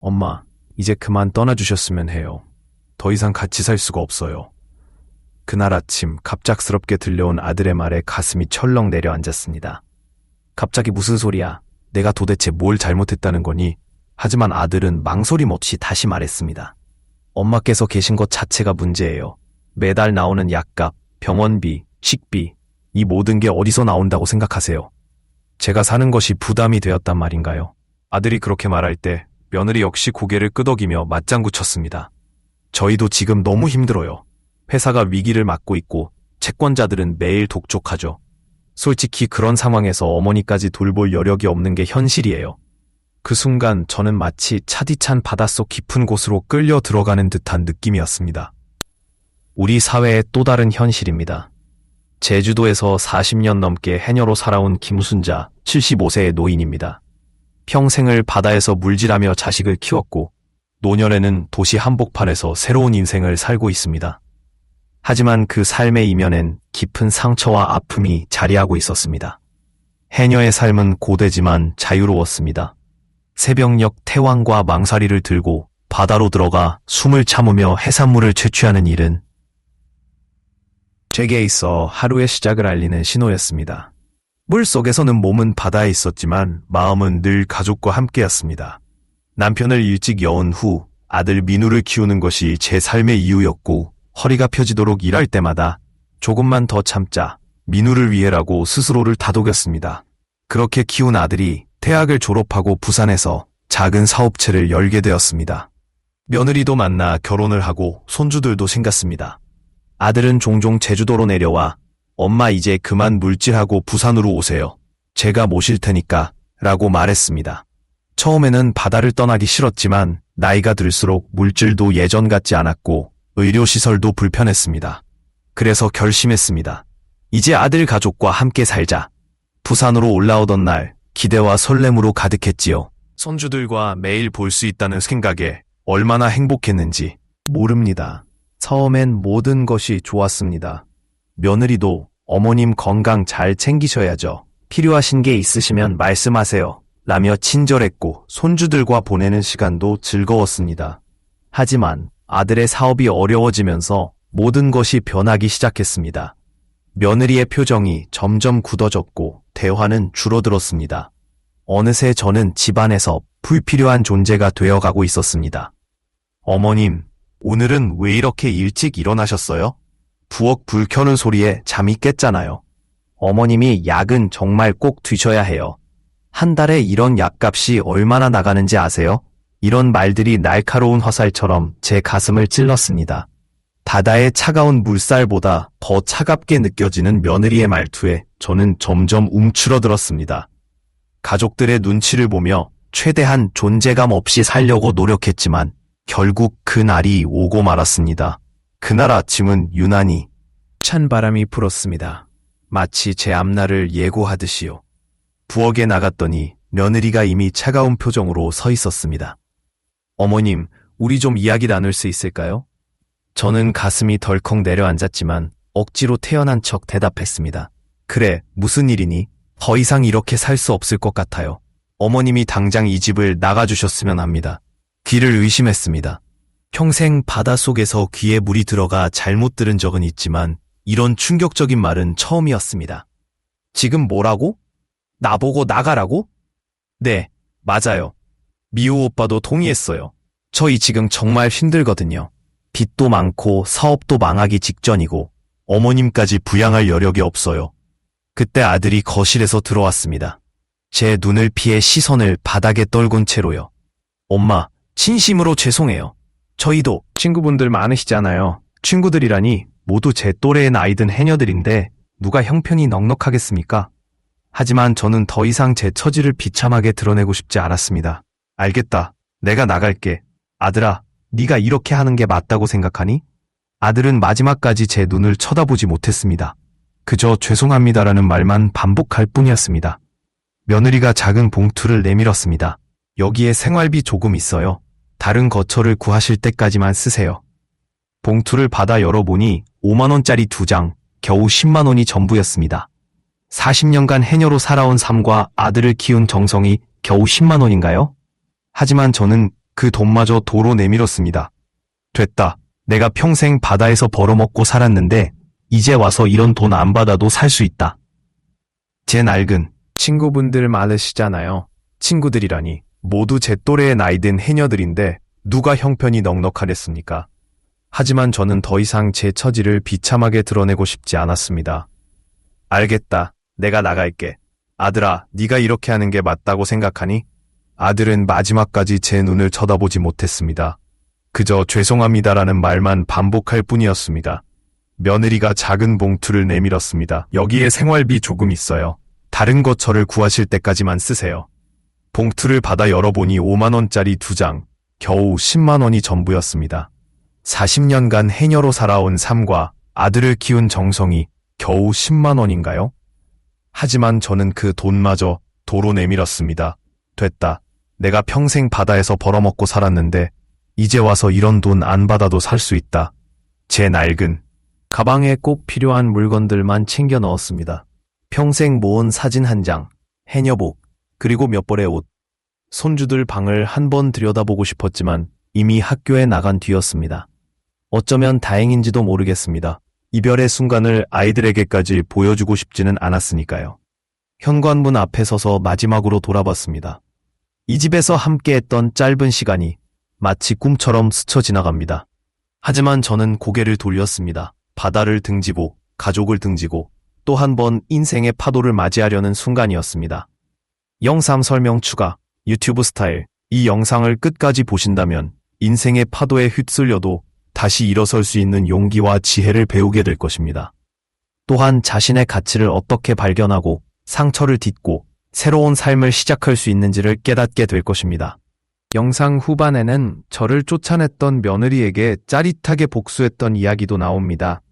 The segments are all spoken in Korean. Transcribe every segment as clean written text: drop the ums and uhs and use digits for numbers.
엄마, 이제 그만 떠나주셨으면 해요. 더 이상 같이 살 수가 없어요. 그날 아침 갑작스럽게 들려온 아들의 말에 가슴이 철렁 내려앉았습니다. 갑자기 무슨 소리야? 내가 도대체 뭘 잘못했다는 거니? 하지만 아들은 망설임 없이 다시 말했습니다. 엄마께서 계신 것 자체가 문제예요. 매달 나오는 약값, 병원비, 식비, 이 모든 게 어디서 나온다고 생각하세요? 제가 사는 것이 부담이 되었단 말인가요? 아들이 그렇게 말할 때 며느리 역시 고개를 끄덕이며 맞장구 쳤습니다. 저희도 지금 너무 힘들어요. 회사가 위기를 맞고 있고 채권자들은 매일 독촉하죠. 솔직히 그런 상황에서 어머니까지 돌볼 여력이 없는 게 현실이에요. 그 순간 저는 마치 차디찬 바닷속 깊은 곳으로 끌려 들어가는 듯한 느낌이었습니다. 우리 사회의 또 다른 현실입니다. 제주도에서 40년 넘게 해녀로 살아온 김순자 75세의 노인입니다. 평생을 바다에서 물질하며 자식을 키웠고 노년에는 도시 한복판에서 새로운 인생을 살고 있습니다. 하지만 그 삶의 이면엔 깊은 상처와 아픔이 자리하고 있었습니다. 해녀의 삶은 고되지만 자유로웠습니다. 새벽녘 태왕과 망사리를 들고 바다로 들어가 숨을 참으며 해산물을 채취하는 일은 제게 있어 하루의 시작을 알리는 신호였습니다. 물속에서는 몸은 바다에 있었지만 마음은 늘 가족과 함께였습니다. 남편을 일찍 여은 후 아들 민우를 키우는 것이 제 삶의 이유였고 허리가 펴지도록 일할 때마다 조금만 더 참자, 민우를 위해라고 스스로를 다독였습니다. 그렇게 키운 아들이 대학을 졸업하고 부산에서 작은 사업체를 열게 되었습니다. 며느리도 만나 결혼을 하고 손주들도 생겼습니다. 아들은 종종 제주도로 내려와 엄마 이제 그만 물질하고 부산으로 오세요. 제가 모실 테니까 라고 말했습니다. 처음에는 바다를 떠나기 싫었지만 나이가 들수록 물질도 예전 같지 않았고 의료시설도 불편했습니다. 그래서 결심했습니다. 이제 아들 가족과 함께 살자. 부산으로 올라오던 날 기대와 설렘으로 가득했지요. 손주들과 매일 볼 수 있다는 생각에 얼마나 행복했는지 모릅니다. 처음엔 모든 것이 좋았습니다. 며느리도 어머님 건강 잘 챙기셔야죠. 필요하신 게 있으시면 말씀하세요. 라며 친절했고 손주들과 보내는 시간도 즐거웠습니다. 하지만 아들의 사업이 어려워지면서 모든 것이 변하기 시작했습니다. 며느리의 표정이 점점 굳어졌고 대화는 줄어들었습니다. 어느새 저는 집안에서 불필요한 존재가 되어가고 있었습니다. 어머님, 오늘은 왜 이렇게 일찍 일어나셨어요? 부엌 불 켜는 소리에 잠이 깼잖아요. 어머님이 약은 정말 꼭 드셔야 해요. 한 달에 이런 약값이 얼마나 나가는지 아세요? 이런 말들이 날카로운 화살처럼 제 가슴을 찔렀습니다. 바다의 차가운 물살보다 더 차갑게 느껴지는 며느리의 말투에 저는 점점 움츠러들었습니다. 가족들의 눈치를 보며 최대한 존재감 없이 살려고 노력했지만 결국 그 날이 오고 말았습니다. 그날 아침은 유난히 찬 바람이 불었습니다. 마치 제 앞날을 예고하듯이요. 부엌에 나갔더니 며느리가 이미 차가운 표정으로 서 있었습니다. 어머님, 우리 좀 이야기 나눌 수 있을까요? 저는 가슴이 덜컥 내려앉았지만 억지로 태어난 척 대답했습니다. 그래, 무슨 일이니? 더 이상 이렇게 살 수 없을 것 같아요. 어머님이 당장 이 집을 나가주셨으면 합니다. 귀를 의심했습니다. 평생 바닷속에서 귀에 물이 들어가 잘못 들은 적은 있지만 이런 충격적인 말은 처음이었습니다. 지금 뭐라고? 나보고 나가라고? 네, 맞아요. 미호 오빠도 동의했어요. 저희 지금 정말 힘들거든요. 빚도 많고 사업도 망하기 직전이고 어머님까지 부양할 여력이 없어요. 그때 아들이 거실에서 들어왔습니다. 제 눈을 피해 시선을 바닥에 떨군 채로요. 엄마, 진심으로 죄송해요. 저희도 친구분들 많으시잖아요. 친구들이라니 모두 제 또래의 나이 든 해녀들인데 누가 형편이 넉넉하겠습니까? 하지만 저는 더 이상 제 처지를 비참하게 드러내고 싶지 않았습니다. 알겠다. 내가 나갈게. 아들아, 네가 이렇게 하는 게 맞다고 생각하니? 아들은 마지막까지 제 눈을 쳐다보지 못했습니다. 그저 죄송합니다라는 말만 반복할 뿐이었습니다. 며느리가 작은 봉투를 내밀었습니다. 여기에 생활비 조금 있어요. 다른 거처를 구하실 때까지만 쓰세요. 봉투를 받아 열어보니 5만 원짜리 2장, 겨우 10만 원이 전부였습니다. 40년간 해녀로 살아온 삶과 아들을 키운 정성이 겨우 10만 원인가요? 하지만 저는 그 돈마저 도로 내밀었습니다. 됐다. 내가 평생 바다에서 벌어먹고 살았는데 이제 와서 이런 돈 안 받아도 살 수 있다. 제 낡은 친구분들 많으시잖아요. 친구들이라니 모두 제 또래의 나이든 해녀들인데 누가 형편이 넉넉하랬습니까? 하지만 저는 더 이상 제 처지를 비참하게 드러내고 싶지 않았습니다. 알겠다. 내가 나갈게. 아들아, 네가 이렇게 하는 게 맞다고 생각하니? 아들은 마지막까지 제 눈을 쳐다보지 못했습니다. 그저 죄송합니다라는 말만 반복할 뿐이었습니다. 며느리가 작은 봉투를 내밀었습니다. 여기에 생활비 조금 있어요. 다른 거 저를 구하실 때까지만 쓰세요. 봉투를 받아 열어보니 5만원짜리 2장, 겨우 10만원이 전부였습니다. 40년간 해녀로 살아온 삶과 아들을 키운 정성이 겨우 10만원인가요? 하지만 저는 그 돈마저 도로 내밀었습니다. 됐다. 내가 평생 바다에서 벌어먹고 살았는데 이제 와서 이런 돈 안 받아도 살 수 있다. 제 낡은 가방에 꼭 필요한 물건들만 챙겨 넣었습니다. 평생 모은 사진 한 장, 해녀복, 그리고 몇 벌의 옷. 손주들 방을 한번 들여다보고 싶었지만 이미 학교에 나간 뒤였습니다. 어쩌면 다행인지도 모르겠습니다. 이별의 순간을 아이들에게까지 보여주고 싶지는 않았으니까요. 현관문 앞에 서서 마지막으로 돌아봤습니다. 이 집에서 함께했던 짧은 시간이 마치 꿈처럼 스쳐 지나갑니다. 하지만 저는 고개를 돌렸습니다. 바다를 등지고 가족을 등지고 또 한 번 인생의 파도를 맞이하려는 순간이었습니다. 영상 설명 추가, 유튜브 스타일. 이 영상을 끝까지 보신다면 인생의 파도에 휩쓸려도 다시 일어설 수 있는 용기와 지혜를 배우게 될 것입니다. 또한 자신의 가치를 어떻게 발견하고 상처를 딛고 새로운 삶을 시작할 수 있는지를 깨닫게 될 것입니다. 영상 후반에는 저를 쫓아냈던 며느리에게 짜릿하게 복수했던 이야기도 나옵니다.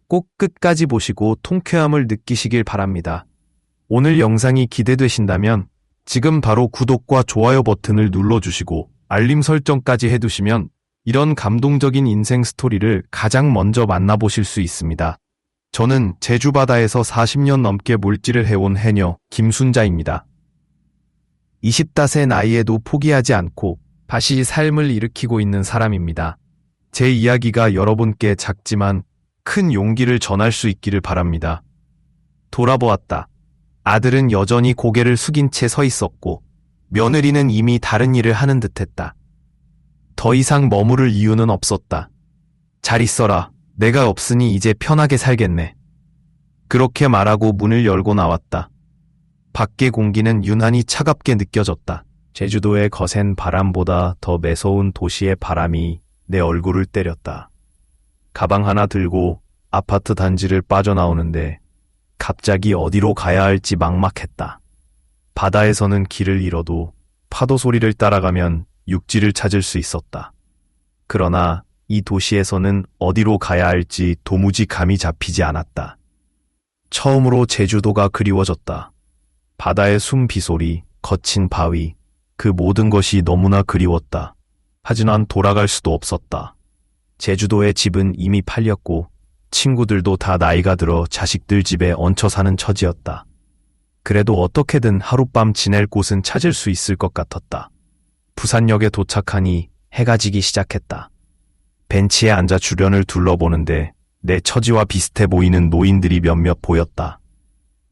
꼭 끝까지 보시고 통쾌함을 느끼시길 바랍니다. 오늘 영상이 기대되신다면 지금 바로 구독과 좋아요 버튼을 눌러주시고 알림 설정까지 해두시면 이런 감동적인 인생 스토리를 가장 먼저 만나보실 수 있습니다. 저는 제주 바다에서 40년 넘게 물질을 해온 해녀 김순자입니다. 20대 나이에도 포기하지 않고 다시 삶을 일으키고 있는 사람입니다. 제 이야기가 여러분께 작지만 큰 용기를 전할 수 있기를 바랍니다. 돌아보았다. 아들은 여전히 고개를 숙인 채 서 있었고 며느리는 이미 다른 일을 하는 듯했다. 더 이상 머무를 이유는 없었다. 잘 있어라. 내가 없으니 이제 편하게 살겠네. 그렇게 말하고 문을 열고 나왔다. 밖의 공기는 유난히 차갑게 느껴졌다. 제주도의 거센 바람보다 더 매서운 도시의 바람이 내 얼굴을 때렸다. 가방 하나 들고 아파트 단지를 빠져나오는데 갑자기 어디로 가야 할지 막막했다. 바다에서는 길을 잃어도 파도 소리를 따라가면 육지를 찾을 수 있었다. 그러나 이 도시에서는 어디로 가야 할지 도무지 감이 잡히지 않았다. 처음으로 제주도가 그리워졌다. 바다의 숨비소리, 거친 바위, 그 모든 것이 너무나 그리웠다. 하지만 돌아갈 수도 없었다. 제주도의 집은 이미 팔렸고 친구들도 다 나이가 들어 자식들 집에 얹혀 사는 처지였다. 그래도 어떻게든 하룻밤 지낼 곳은 찾을 수 있을 것 같았다. 부산역에 도착하니 해가 지기 시작했다. 벤치에 앉아 주변을 둘러보는데 내 처지와 비슷해 보이는 노인들이 몇몇 보였다.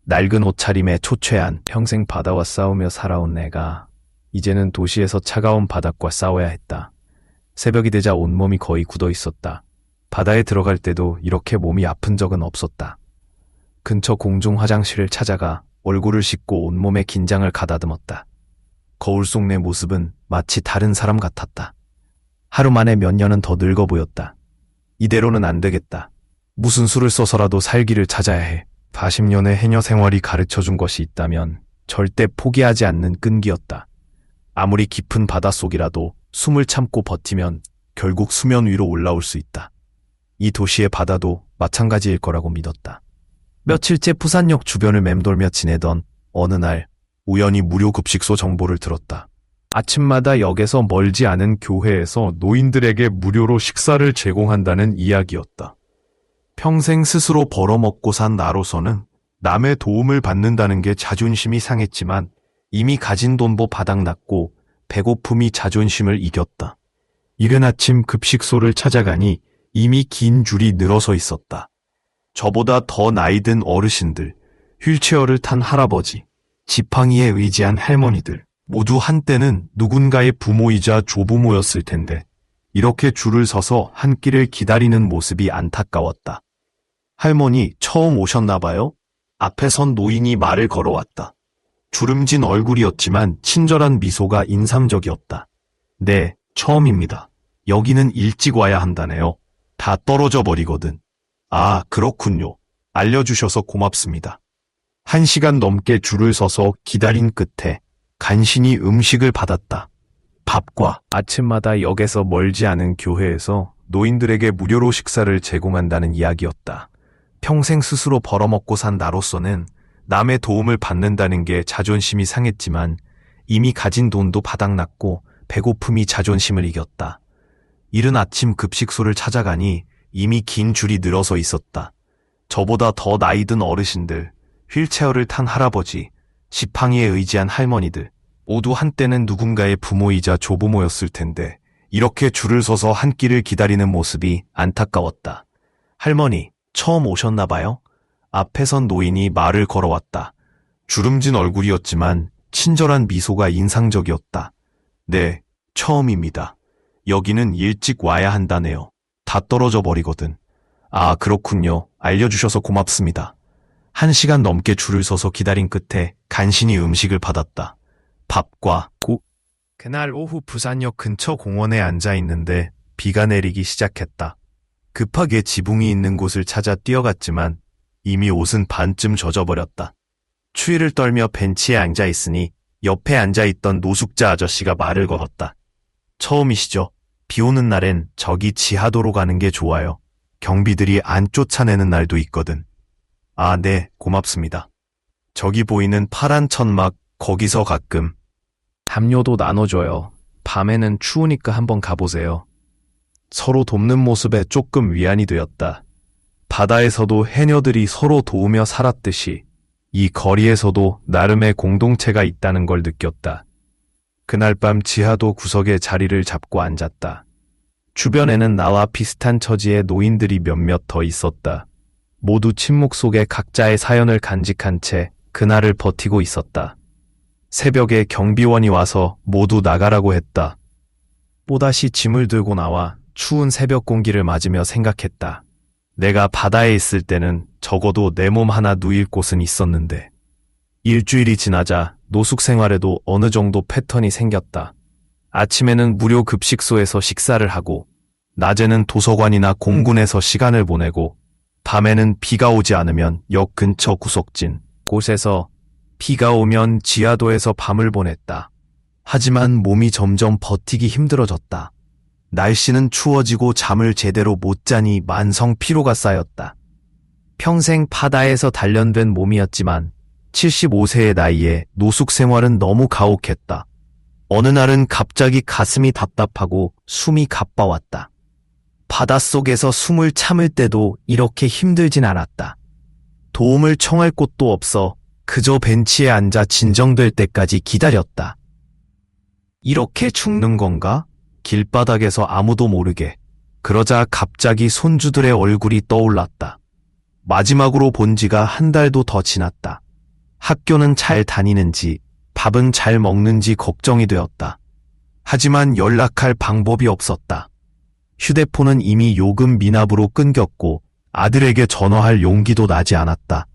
낡은 옷차림에 초췌한 평생 바다와 싸우며 살아온 내가 이제는 도시에서 차가운 바닥과 싸워야 했다. 새벽이 되자 온몸이 거의 굳어 있었다. 바다에 들어갈 때도 이렇게 몸이 아픈 적은 없었다. 근처 공중 화장실을 찾아가 얼굴을 씻고 온몸에 긴장을 가다듬었다. 거울 속 내 모습은 마치 다른 사람 같았다. 하루 만에 몇 년은 더 늙어 보였다. 이대로는 안 되겠다. 무슨 수를 써서라도 살기를 찾아야 해. 40년의 해녀 생활이 가르쳐준 것이 있다면 절대 포기하지 않는 끈기였다. 아무리 깊은 바닷속이라도 숨을 참고 버티면 결국 수면 위로 올라올 수 있다. 이 도시의 바다도 마찬가지일 거라고 믿었다. 며칠째 부산역 주변을 맴돌며 지내던 어느 날 우연히 무료 급식소 정보를 들었다. 아침마다 역에서 멀지 않은 교회에서 노인들에게 무료로 식사를 제공한다는 이야기였다. 평생 스스로 벌어먹고 산 나로서는 남의 도움을 받는다는 게 자존심이 상했지만 이미 가진 돈도 바닥났고 배고픔이 자존심을 이겼다. 이른 아침 급식소를 찾아가니 이미 긴 줄이 늘어서 있었다. 저보다 더 나이든 어르신들, 휠체어를 탄 할아버지, 지팡이에 의지한 할머니들, 모두 한때는 누군가의 부모이자 조부모였을 텐데 이렇게 줄을 서서 한 끼를 기다리는 모습이 안타까웠다. 할머니 처음 오셨나 봐요? 앞에 선 노인이 말을 걸어왔다. 주름진 얼굴이었지만 친절한 미소가 인상적이었다. 네, 처음입니다. 여기는 일찍 와야 한다네요. 다 떨어져 버리거든. 아, 그렇군요. 알려주셔서 고맙습니다. 1시간 넘게 줄을 서서 기다린 끝에 간신히 음식을 받았다. 밥과 아침마다 역에서 멀지 않은 교회에서 노인들에게 무료로 식사를 제공한다는 이야기였다. 평생 스스로 벌어먹고 산 나로서는 남의 도움을 받는다는 게 자존심이 상했지만 이미 가진 돈도 바닥났고 배고픔이 자존심을 이겼다. 이른 아침 급식소를 찾아가니 이미 긴 줄이 늘어서 있었다. 저보다 더 나이든 어르신들, 휠체어를 탄 할아버지, 지팡이에 의지한 할머니들, 모두 한때는 누군가의 부모이자 조부모였을 텐데 이렇게 줄을 서서 한 끼를 기다리는 모습이 안타까웠다. 할머니, 처음 오셨나 봐요? 앞에 선 노인이 말을 걸어왔다. 주름진 얼굴이었지만 친절한 미소가 인상적이었다. 네, 처음입니다. 여기는 일찍 와야 한다네요. 다 떨어져 버리거든. 아, 그렇군요. 알려주셔서 고맙습니다. 1시간 넘게 줄을 서서 기다린 끝에 간신히 음식을 받았다. 밥과 국. 그날 오후 부산역 근처 공원에 앉아 있는데 비가 내리기 시작했다. 급하게 지붕이 있는 곳을 찾아 뛰어갔지만 이미 옷은 반쯤 젖어버렸다. 추위를 떨며 벤치에 앉아 있으니 옆에 앉아 있던 노숙자 아저씨가 말을 걸었다. 처음이시죠? 비 오는 날엔 저기 지하도로 가는 게 좋아요. 경비들이 안 쫓아내는 날도 있거든. 아, 네, 고맙습니다. 저기 보이는 파란 천막, 거기서 가끔 담요도 나눠줘요. 밤에는 추우니까 한번 가보세요. 서로 돕는 모습에 조금 위안이 되었다. 바다에서도 해녀들이 서로 도우며 살았듯이 이 거리에서도 나름의 공동체가 있다는 걸 느꼈다. 그날 밤 지하도 구석에 자리를 잡고 앉았다. 주변에는 나와 비슷한 처지의 노인들이 몇몇 더 있었다. 모두 침묵 속에 각자의 사연을 간직한 채 그날을 버티고 있었다. 새벽에 경비원이 와서 모두 나가라고 했다. 또다시 짐을 들고 나와 추운 새벽 공기를 맞으며 생각했다. 내가 바다에 있을 때는 적어도 내 몸 하나 누일 곳은 있었는데 일주일이 지나자 노숙 생활에도 어느 정도 패턴이 생겼다. 아침에는 무료 급식소에서 식사를 하고 낮에는 도서관이나 공군에서 시간을 보내고 밤에는 비가 오지 않으면 역 근처 구석진 곳에서 비가 오면 지하도에서 밤을 보냈다. 하지만 몸이 점점 버티기 힘들어졌다. 날씨는 추워지고 잠을 제대로 못 자니 만성 피로가 쌓였다. 평생 바다에서 단련된 몸이었지만 75세의 나이에 노숙 생활은 너무 가혹했다. 어느 날은 갑자기 가슴이 답답하고 숨이 가빠왔다. 바닷속에서 숨을 참을 때도 이렇게 힘들진 않았다. 도움을 청할 곳도 없어 그저 벤치에 앉아 진정될 때까지 기다렸다. 이렇게 죽는 건가? 길바닥에서 아무도 모르게. 그러자 갑자기 손주들의 얼굴이 떠올랐다. 마지막으로 본 지가 1달도 더 지났다. 학교는 잘 다니는지, 밥은 잘 먹는지 걱정이 되었다. 하지만 연락할 방법이 없었다. 휴대폰은 이미 요금 미납으로 끊겼고 아들에게 전화할 용기도 나지 않았다.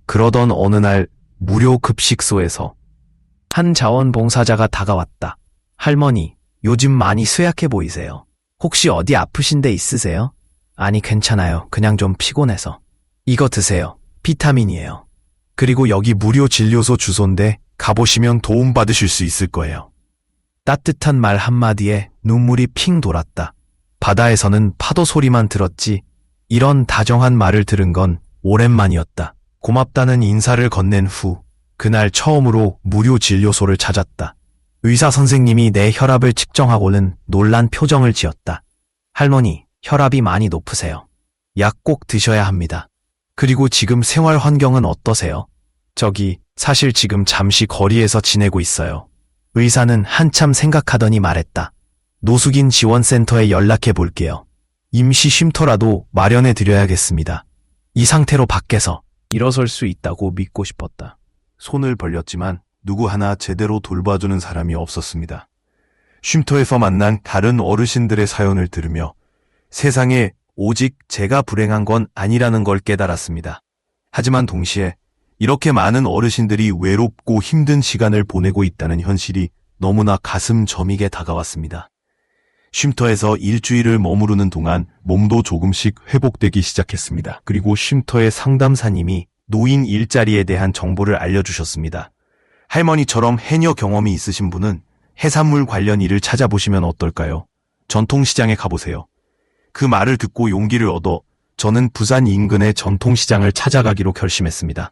그러던 어느 날 무료 급식소에서 한 자원봉사자가 다가왔다. 할머니, 요즘 많이 쇠약해 보이세요. 혹시 어디 아프신 데 있으세요? 아니, 괜찮아요. 그냥 좀 피곤해서. 이거 드세요. 비타민이에요. 그리고 여기 무료 진료소 주소인데 가보시면 도움받으실 수 있을 거예요. 따뜻한 말 한마디에 눈물이 핑 돌았다. 바다에서는 파도 소리만 들었지 이런 다정한 말을 들은 건 오랜만이었다. 고맙다는 인사를 건넨 후 그날 처음으로 무료 진료소를 찾았다. 의사 선생님이 내 혈압을 측정하고는 놀란 표정을 지었다. 할머니, 혈압이 많이 높으세요. 약 꼭 드셔야 합니다. 그리고 지금 생활 환경은 어떠세요? 사실 지금 잠시 거리에서 지내고 있어요. 의사는 한참 생각하더니 말했다. 노숙인 지원센터에 연락해 볼게요. 임시 쉼터라도 마련해 드려야겠습니다. 이 상태로 밖에서 일어설 수 있다고 믿고 싶었다. 손을 벌렸지만 누구 하나 제대로 돌봐주는 사람이 없었습니다. 쉼터에서 만난 다른 어르신들의 사연을 들으며 세상에 오직 제가 불행한 건 아니라는 걸 깨달았습니다. 하지만 동시에 이렇게 많은 어르신들이 외롭고 힘든 시간을 보내고 있다는 현실이 너무나 가슴 저미게 다가왔습니다. 쉼터에서 일주일을 머무르는 동안 몸도 조금씩 회복되기 시작했습니다. 그리고 쉼터의 상담사님이 노인 일자리에 대한 정보를 알려주셨습니다. 할머니처럼 해녀 경험이 있으신 분은 해산물 관련 일을 찾아보시면 어떨까요? 전통시장에 가보세요. 그 말을 듣고 용기를 얻어 저는 부산 인근의 전통시장을 찾아가기로 결심했습니다.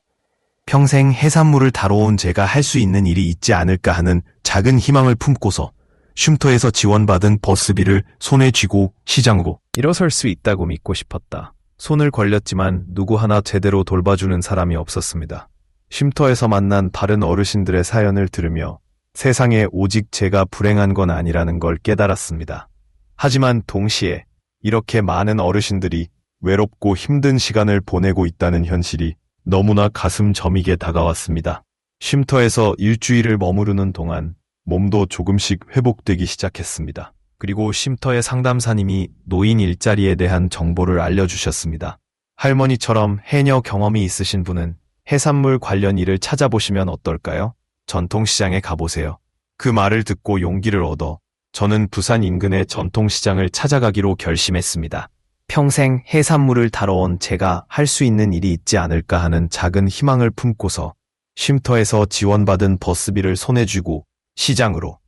평생 해산물을 다뤄온 제가 할 수 있는 일이 있지 않을까 하는 작은 희망을 품고서 쉼터에서 지원받은 버스비를 손에 쥐고 시장으로 일어설 수 있다고 믿고 싶었다. 손을 걸렸지만 누구 하나 제대로 돌봐주는 사람이 없었습니다. 쉼터에서 만난 다른 어르신들의 사연을 들으며 세상에 오직 제가 불행한 건 아니라는 걸 깨달았습니다. 하지만 동시에 이렇게 많은 어르신들이 외롭고 힘든 시간을 보내고 있다는 현실이 너무나 가슴 저미게 다가왔습니다. 쉼터에서 일주일을 머무르는 동안 몸도 조금씩 회복되기 시작했습니다. 그리고 쉼터의 상담사님이 노인 일자리에 대한 정보를 알려주셨습니다. 할머니처럼 해녀 경험이 있으신 분은 해산물 관련 일을 찾아보시면 어떨까요? 전통시장에 가보세요. 그 말을 듣고 용기를 얻어 저는 부산 인근의 전통시장을 찾아가기로 결심했습니다. 평생 해산물을 다뤄온 제가 할 수 있는 일이 있지 않을까 하는 작은 희망을 품고서 쉼터에서 지원받은 버스비를 손에 쥐고 시장으로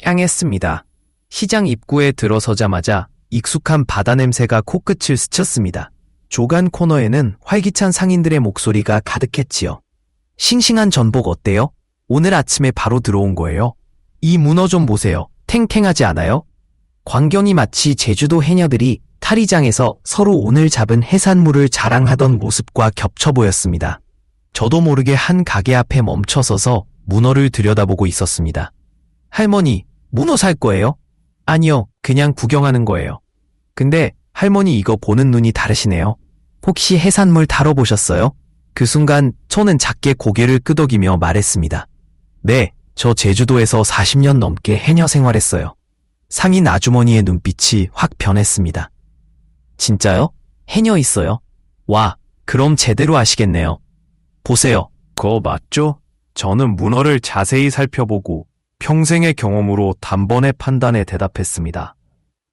향했습니다. 시장 입구에 들어서자마자 익숙한 바다 냄새가 코끝을 스쳤습니다. 조간 코너에는 활기찬 상인들의 목소리가 가득했지요. 싱싱한 전복 어때요? 오늘 아침에 바로 들어온 거예요. 이 문어 좀 보세요. 탱탱하지 않아요? 광경이 마치 제주도 해녀들이 탈의장에서 서로 오늘 잡은 해산물을 자랑하던 모습과 겹쳐 보였습니다. 저도 모르게 한 가게 앞에 멈춰서서 문어를 들여다보고 있었습니다. 할머니, 문어 살 거예요? 아니요, 그냥 구경하는 거예요. 근데 할머니 이거 보는 눈이 다르시네요. 혹시 해산물 다뤄보셨어요? 그 순간 저는 작게 고개를 끄덕이며 말했습니다. 네, 저 제주도에서 40년 넘게 해녀 생활했어요. 상인 아주머니의 눈빛이 확 변했습니다. 진짜요? 해녀 있어요? 와, 그럼 제대로 아시겠네요. 보세요. 그거 맞죠? 저는 문어를 자세히 살펴보고 평생의 경험으로 단번에 판단해 대답했습니다.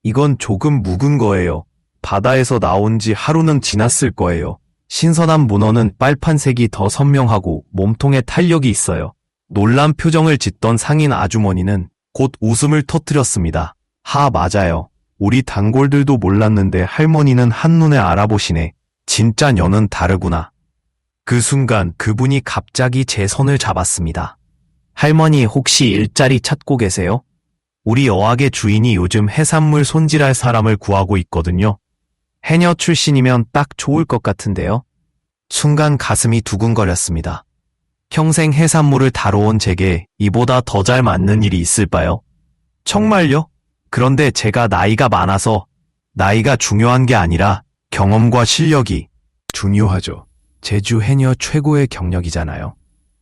이건 조금 묵은 거예요. 바다에서 나온 지 하루는 지났을 거예요. 신선한 문어는 빨판색이 더 선명하고 몸통에 탄력이 있어요. 놀란 표정을 짓던 상인 아주머니는 곧 웃음을 터뜨렸습니다. 맞아요. 우리 단골들도 몰랐는데 할머니는 한눈에 알아보시네. 진짜 너는 다르구나. 그 순간 그분이 갑자기 제 손을 잡았습니다. 할머니 혹시 일자리 찾고 계세요? 우리 어학의 주인이 요즘 해산물 손질할 사람을 구하고 있거든요. 해녀 출신이면 딱 좋을 것 같은데요. 순간 가슴이 두근거렸습니다. 평생 해산물을 다뤄온 제게 이보다 더 잘 맞는 일이 있을까요? 정말요? 그런데 제가 나이가 많아서 나이가 중요한 게 아니라 경험과 실력이 중요하죠. 제주 해녀 최고의 경력이잖아요.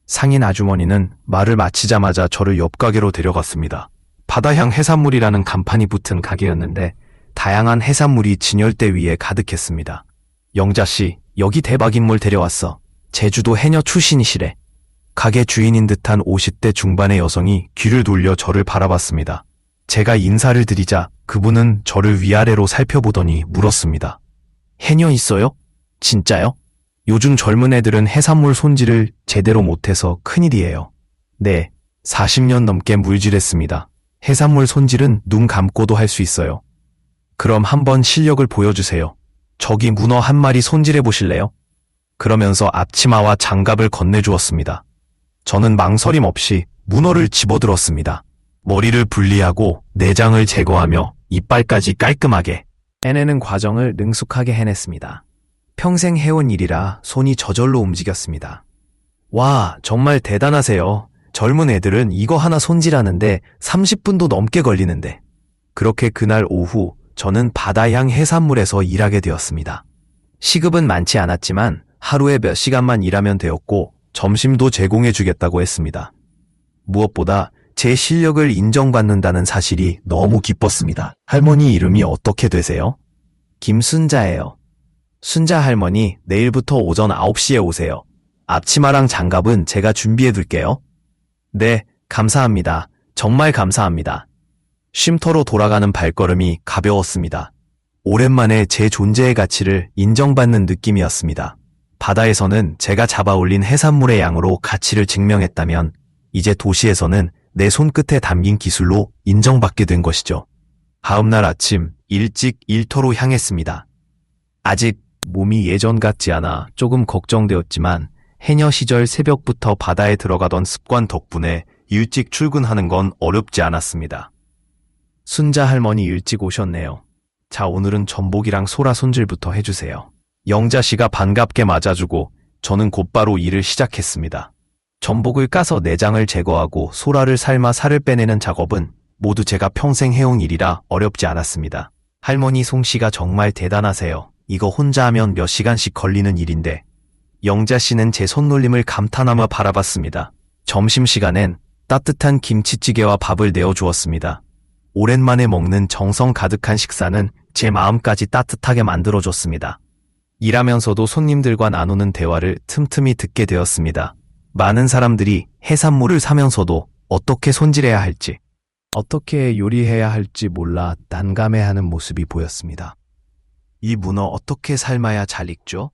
상인 아주머니는 말을 마치자마자 저를 옆 가게로 데려갔습니다. 바다향 해산물이라는 간판이 붙은 가게였는데 다양한 해산물이 진열대 위에 가득했습니다. 영자씨, 여기 대박 인물 데려왔어. 제주도 해녀 출신이시래. 가게 주인인 듯한 50대 중반의 여성이 귀를 돌려 저를 바라봤습니다. 제가 인사를 드리자 그분은 저를 위아래로 살펴보더니 물었습니다. 해녀 있어요? 진짜요? 요즘 젊은 애들은 해산물 손질을 제대로 못해서 큰일이에요. 네, 40년 넘게 물질했습니다. 해산물 손질은 눈 감고도 할 수 있어요. 그럼 한번 실력을 보여주세요. 저기 문어 한 마리 손질해 보실래요? 그러면서 앞치마와 장갑을 건네주었습니다. 저는 망설임 없이 문어를 집어들었습니다. 머리를 분리하고 내장을 제거하며 이빨까지 깔끔하게 해내는 과정을 능숙하게 해냈습니다. 평생 해온 일이라 손이 저절로 움직였습니다. 와, 정말 대단하세요. 젊은 애들은 이거 하나 손질하는데 30분도 넘게 걸리는데. 그렇게 그날 오후 저는 바다향 해산물에서 일하게 되었습니다. 시급은 많지 않았지만 하루에 몇 시간만 일하면 되었고 점심도 제공해 주겠다고 했습니다. 무엇보다 제 실력을 인정받는다는 사실이 너무 기뻤습니다. 할머니 이름이 어떻게 되세요? 김순자예요. 순자 할머니, 내일부터 오전 9시에 오세요. 앞치마랑 장갑은 제가 준비해 둘게요. 네, 감사합니다. 정말 감사합니다. 쉼터로 돌아가는 발걸음이 가벼웠습니다. 오랜만에 제 존재의 가치를 인정받는 느낌이었습니다. 바다에서는 제가 잡아올린 해산물의 양으로 가치를 증명했다면 이제 도시에서는 내 손끝에 담긴 기술로 인정받게 된 것이죠. 다음날 아침 일찍 일터로 향했습니다. 아직 몸이 예전 같지 않아 조금 걱정되었지만 해녀 시절 새벽부터 바다에 들어가던 습관 덕분에 일찍 출근하는 건 어렵지 않았습니다. 순자 할머니 일찍 오셨네요. 자, 오늘은 전복이랑 소라 손질부터 해주세요. 영자 씨가 반갑게 맞아주고 저는 곧바로 일을 시작했습니다. 전복을 까서 내장을 제거하고 소라를 삶아 살을 빼내는 작업은 모두 제가 평생 해온 일이라 어렵지 않았습니다. 할머니 솜씨가 정말 대단하세요. 이거 혼자 하면 몇 시간씩 걸리는 일인데. 영자 씨는 제 손놀림을 감탄하며 바라봤습니다. 점심시간엔 따뜻한 김치찌개와 밥을 내어주었습니다. 오랜만에 먹는 정성 가득한 식사는 제 마음까지 따뜻하게 만들어줬습니다. 일하면서도 손님들과 나누는 대화를 틈틈이 듣게 되었습니다. 많은 사람들이 해산물을 사면서도 어떻게 손질해야 할지, 어떻게 요리해야 할지 몰라 난감해하는 모습이 보였습니다. 이 문어 어떻게 삶아야 잘 익죠?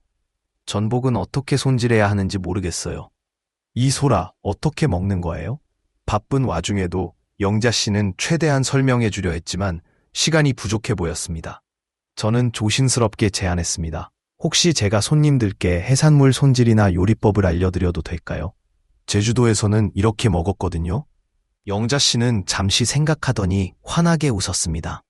전복은 어떻게 손질해야 하는지 모르겠어요. 이 소라 어떻게 먹는 거예요? 바쁜 와중에도 영자 씨는 최대한 설명해 주려 했지만 시간이 부족해 보였습니다. 저는 조심스럽게 제안했습니다. 혹시 제가 손님들께 해산물 손질이나 요리법을 알려드려도 될까요? 제주도에서는 이렇게 먹었거든요. 영자 씨는 잠시 생각하더니 환하게 웃었습니다.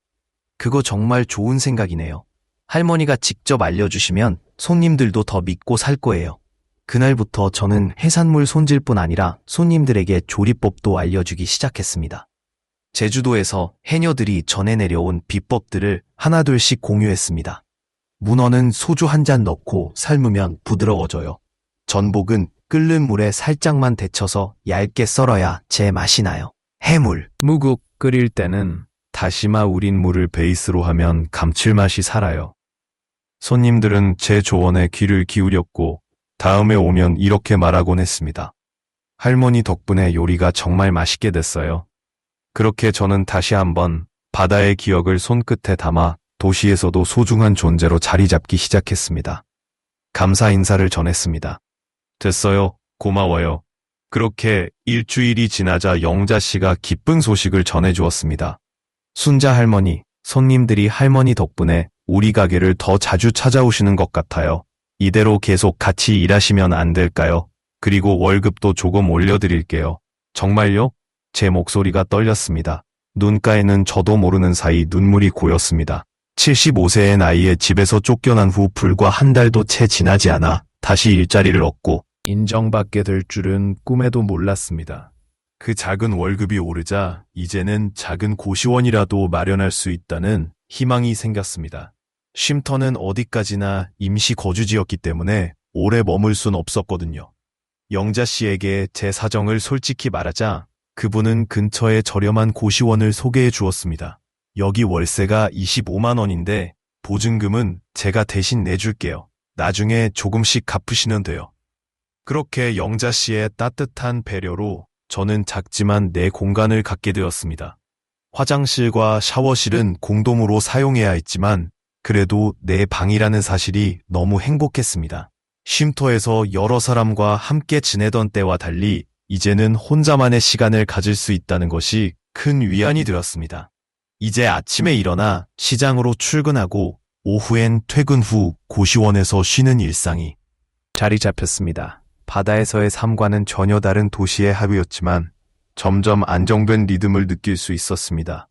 그거 정말 좋은 생각이네요. 할머니가 직접 알려주시면 손님들도 더 믿고 살 거예요. 그날부터 저는 해산물 손질뿐 아니라 손님들에게 조리법도 알려주기 시작했습니다. 제주도에서 해녀들이 전해 내려온 비법들을 하나둘씩 공유했습니다. 문어는 소주 한 잔 넣고 삶으면 부드러워져요. 전복은 끓는 물에 살짝만 데쳐서 얇게 썰어야 제 맛이 나요. 해물, 무국 끓일 때는 다시마 우린 물을 베이스로 하면 감칠맛이 살아요. 손님들은 제 조언에 귀를 기울였고 다음에 오면 이렇게 말하곤 했습니다. 할머니 덕분에 요리가 정말 맛있게 됐어요. 그렇게 저는 다시 한번 바다의 기억을 손끝에 담아 도시에서도 소중한 존재로 자리 잡기 시작했습니다. 감사 인사를 전했습니다. 됐어요. 고마워요. 그렇게 일주일이 지나자 영자 씨가 기쁜 소식을 전해주었습니다. 순자 할머니, 손님들이 할머니 덕분에 우리 가게를 더 자주 찾아오시는 것 같아요. 이대로 계속 같이 일하시면 안 될까요? 그리고 월급도 조금 올려드릴게요. 정말요? 제 목소리가 떨렸습니다. 눈가에는 저도 모르는 사이 눈물이 고였습니다. 75세의 나이에 집에서 쫓겨난 후 불과 한 달도 채 지나지 않아 다시 일자리를 얻고 인정받게 될 줄은 꿈에도 몰랐습니다. 그 작은 월급이 오르자 이제는 작은 고시원이라도 마련할 수 있다는 희망이 생겼습니다. 쉼터는 어디까지나 임시 거주지였기 때문에 오래 머물 순 없었거든요. 영자 씨에게 제 사정을 솔직히 말하자 그분은 근처에 저렴한 고시원을 소개해 주었습니다. 여기 월세가 25만 원인데 보증금은 제가 대신 내줄게요. 나중에 조금씩 갚으시면 돼요. 그렇게 영자 씨의 따뜻한 배려로 저는 작지만 내 공간을 갖게 되었습니다. 화장실과 샤워실은 공동으로 사용해야 했지만 그래도 내 방이라는 사실이 너무 행복했습니다. 쉼터에서 여러 사람과 함께 지내던 때와 달리 이제는 혼자만의 시간을 가질 수 있다는 것이 큰 위안이 되었습니다. 이제 아침에 일어나 시장으로 출근하고 오후엔 퇴근 후 고시원에서 쉬는 일상이 자리 잡혔습니다. 바다에서의 삶과는 전혀 다른 도시의 하루였지만 점점 안정된 리듬을 느낄 수 있었습니다.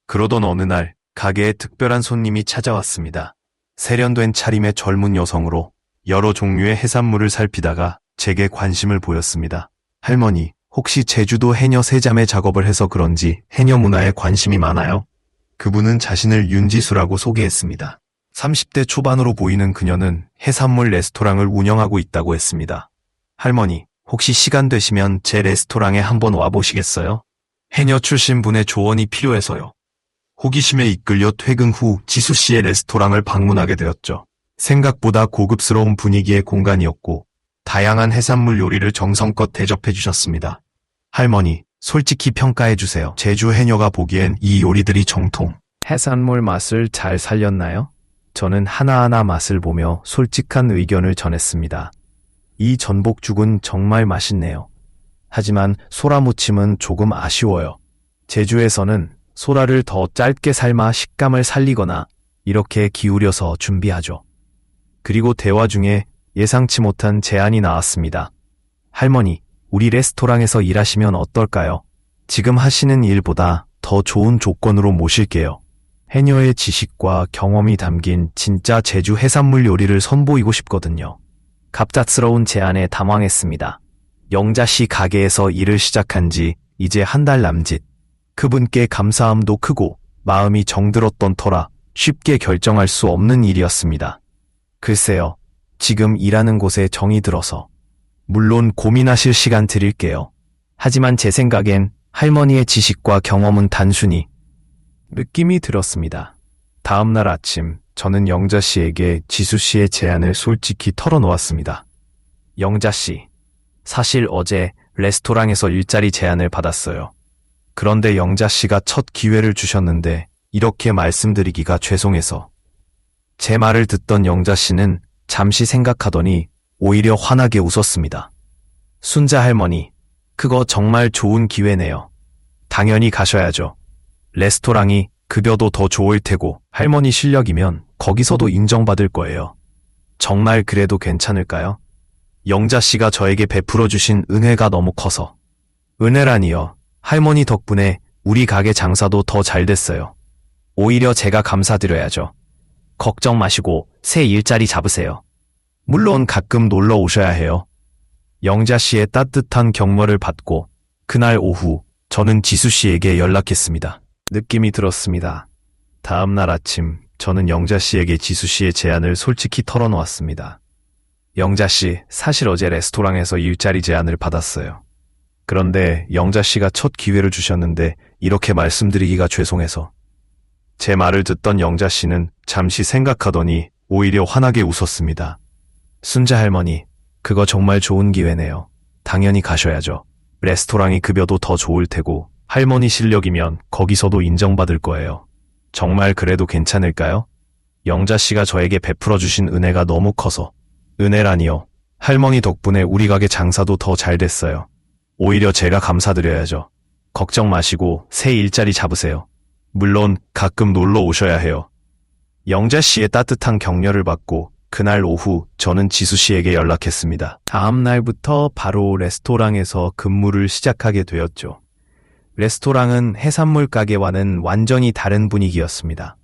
그러던 어느 날 가게에 특별한 손님이 찾아왔습니다. 세련된 차림의 젊은 여성으로 여러 종류의 해산물을 살피다가 제게 관심을 보였습니다. 할머니, 혹시 제주도 해녀 세자매 작업을 해서 그런지 해녀 문화에 관심이 많아요. 그분은 자신을 윤지수라고 소개했습니다. 30대 초반으로 보이는 그녀는 해산물 레스토랑을 운영하고 있다고 했습니다. 할머니, 혹시 시간 되시면 제 레스토랑에 한번 와보시겠어요? 해녀 출신 분의 조언이 필요해서요. 호기심에 이끌려 퇴근 후 지수 씨의 레스토랑을 방문하게 되었죠. 생각보다 고급스러운 분위기의 공간이었고 다양한 해산물 요리를 정성껏 대접해 주셨습니다. 할머니, 솔직히 평가해 주세요. 제주 해녀가 보기엔 이 요리들이 정통. 해산물 맛을 잘 살렸나요? 저는 하나하나 맛을 보며 솔직한 의견을 전했습니다. 이 전복죽은 정말 맛있네요. 하지만 소라무침은 조금 아쉬워요. 제주에서는 소라를 더 짧게 삶아 식감을 살리거나 이렇게 기울여서 준비하죠. 그리고 대화 중에 예상치 못한 제안이 나왔습니다. 할머니, 우리 레스토랑에서 일하시면 어떨까요? 지금 하시는 일보다 더 좋은 조건으로 모실게요. 해녀의 지식과 경험이 담긴 진짜 제주 해산물 요리를 선보이고 싶거든요. 갑작스러운 제안에 당황했습니다. 영자 씨 가게에서 일을 시작한 지 이제 한 달 남짓. 그분께 감사함도 크고 마음이 정들었던 터라 쉽게 결정할 수 없는 일이었습니다. 글쎄요, 지금 일하는 곳에 정이 들어서. 물론 고민하실 시간 드릴게요. 하지만 제 생각엔 할머니의 지식과 경험은 단순히 느낌이 들었습니다. 다음날 아침, 저는 영자 씨에게 지수 씨의 제안을 솔직히 털어놓았습니다. 영자 씨, 사실 어제 레스토랑에서 일자리 제안을 받았어요. 그런데 영자 씨가 첫 기회를 주셨는데 이렇게 말씀드리기가 죄송해서. 제 말을 듣던 영자 씨는 잠시 생각하더니 오히려 환하게 웃었습니다. 순자 할머니, 그거 정말 좋은 기회네요. 당연히 가셔야죠. 레스토랑이 급여도 더 좋을 테고 할머니 실력이면 거기서도 인정받을 거예요. 정말 그래도 괜찮을까요? 영자 씨가 저에게 베풀어 주신 은혜가 너무 커서. 은혜라니요. 할머니 덕분에 우리 가게 장사도 더 잘 됐어요. 오히려 제가 감사드려야죠. 걱정 마시고 새 일자리 잡으세요. 물론 가끔 놀러 오셔야 해요. 영자 씨의 따뜻한 격려를 받고 그날 오후 저는 지수 씨에게 연락했습니다. 느낌이 들었습니다. 다음 날 아침 저는 영자 씨에게 지수 씨의 제안을 솔직히 털어놓았습니다. 영자 씨, 사실 어제 레스토랑에서 일자리 제안을 받았어요. 그런데 영자 씨가 첫 기회를 주셨는데 이렇게 말씀드리기가 죄송해서. 제 말을 듣던 영자 씨는 잠시 생각하더니 오히려 환하게 웃었습니다. 순자 할머니, 그거 정말 좋은 기회네요. 당연히 가셔야죠. 레스토랑이 급여도 더 좋을 테고 할머니 실력이면 거기서도 인정받을 거예요. 정말 그래도 괜찮을까요? 영자 씨가 저에게 베풀어 주신 은혜가 너무 커서. 은혜라니요. 할머니 덕분에 우리 가게 장사도 더 잘 됐어요. 오히려 제가 감사드려야죠. 걱정 마시고 새 일자리 잡으세요. 물론 가끔 놀러 오셔야 해요. 영자 씨의 따뜻한 격려를 받고 그날 오후 저는 지수 씨에게 연락했습니다. 다음 날부터 바로 레스토랑에서 근무를 시작하게 되었죠. 레스토랑은 해산물 가게와는 완전히 다른 분위기였습니다.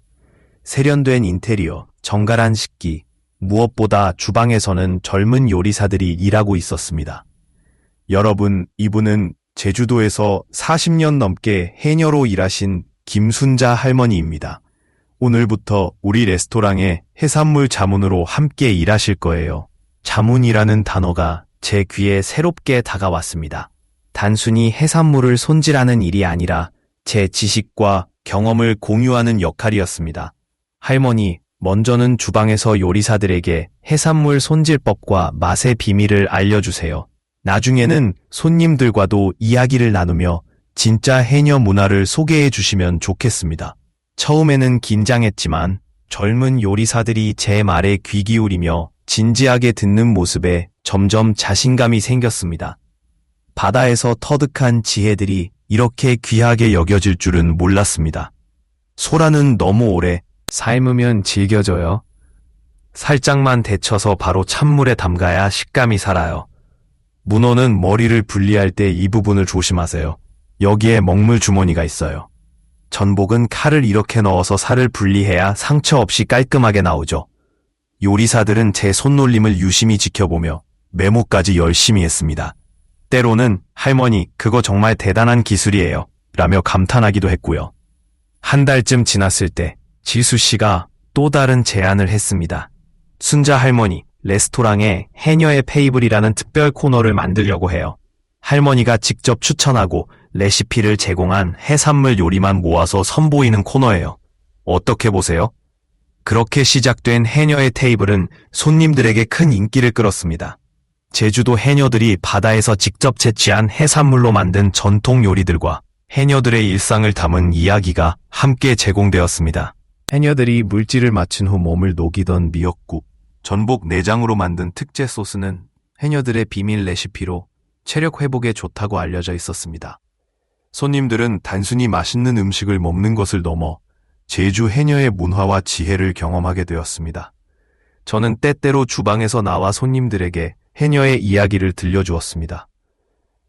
세련된 인테리어, 정갈한 식기, 무엇보다 주방에서는 젊은 요리사들이 일하고 있었습니다. 여러분, 이분은 제주도에서 40년 넘게 해녀로 일하신 김순자 할머니입니다. 오늘부터 우리 레스토랑에 해산물 자문으로 함께 일하실 거예요. 자문이라는 단어가 제 귀에 새롭게 다가왔습니다. 단순히 해산물을 손질하는 일이 아니라 제 지식과 경험을 공유하는 역할이었습니다. 할머니, 먼저는 주방에서 요리사들에게 해산물 손질법과 맛의 비밀을 알려주세요. 나중에는 손님들과도 이야기를 나누며 진짜 해녀 문화를 소개해 주시면 좋겠습니다. 처음에는 긴장했지만 젊은 요리사들이 제 말에 귀 기울이며 진지하게 듣는 모습에 점점 자신감이 생겼습니다. 바다에서 터득한 지혜들이 이렇게 귀하게 여겨질 줄은 몰랐습니다. 소라는 너무 오래 삶으면 질겨져요. 살짝만 데쳐서 바로 찬물에 담가야 식감이 살아요. 문어는 머리를 분리할 때 이 부분을 조심하세요. 여기에 먹물 주머니가 있어요. 전복은 칼을 이렇게 넣어서 살을 분리해야 상처 없이 깔끔하게 나오죠. 요리사들은 제 손놀림을 유심히 지켜보며 메모까지 열심히 했습니다. 때로는 할머니, 그거 정말 대단한 기술이에요. 라며 감탄하기도 했고요. 한 달쯤 지났을 때 지수 씨가 또 다른 제안을 했습니다. 순자 할머니, 레스토랑에 해녀의 페이블이라는 특별 코너를 만들려고 해요. 할머니가 직접 추천하고 레시피를 제공한 해산물 요리만 모아서 선보이는 코너예요. 어떻게 보세요? 그렇게 시작된 해녀의 테이블은 손님들에게 큰 인기를 끌었습니다. 제주도 해녀들이 바다에서 직접 채취한 해산물로 만든 전통 요리들과 해녀들의 일상을 담은 이야기가 함께 제공되었습니다. 해녀들이 물질을 마친 후 몸을 녹이던 미역국, 전복 내장으로 만든 특제 소스는 해녀들의 비밀 레시피로 체력 회복에 좋다고 알려져 있었습니다. 손님들은 단순히 맛있는 음식을 먹는 것을 넘어 제주 해녀의 문화와 지혜를 경험하게 되었습니다. 저는 때때로 주방에서 나와 손님들에게 해녀의 이야기를 들려주었습니다.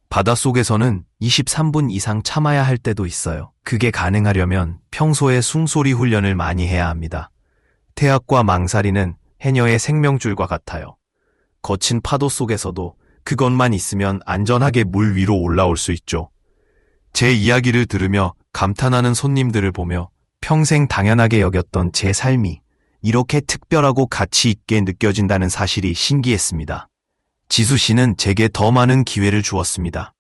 바닷속에서는 23분 이상 참아야 할 때도 있어요. 그게 가능하려면 평소에 숨소리 훈련을 많이 해야 합니다. 태학과 망사리는 해녀의 생명줄과 같아요. 거친 파도 속에서도 그것만 있으면 안전하게 물 위로 올라올 수 있죠. 제 이야기를 들으며 감탄하는 손님들을 보며 평생 당연하게 여겼던 제 삶이 이렇게 특별하고 가치 있게 느껴진다는 사실이 신기했습니다. 지수 씨는 제게 더 많은 기회를 주었습니다.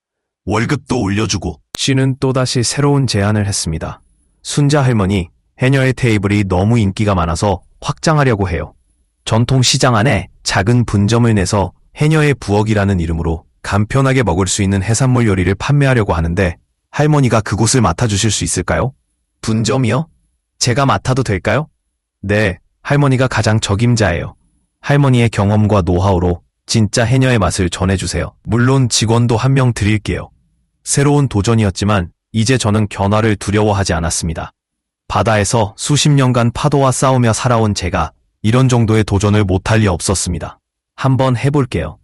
월급도 올려주고. 씨는 또다시 새로운 제안을 했습니다. 순자 할머니, 해녀의 테이블이 너무 인기가 많아서 확장하려고 해요. 전통 시장 안에 작은 분점을 내서 해녀의 부엌이라는 이름으로 간편하게 먹을 수 있는 해산물 요리를 판매하려고 하는데 할머니가 그곳을 맡아주실 수 있을까요? 분점이요? 제가 맡아도 될까요? 네, 할머니가 가장 적임자예요. 할머니의 경험과 노하우로 진짜 해녀의 맛을 전해주세요. 물론 직원도 한 명 드릴게요. 새로운 도전이었지만 이제 저는 견화를 두려워하지 않았습니다. 바다에서 수십 년간 파도와 싸우며 살아온 제가 이런 정도의 도전을 못할 리 없었습니다. 한번 해볼게요.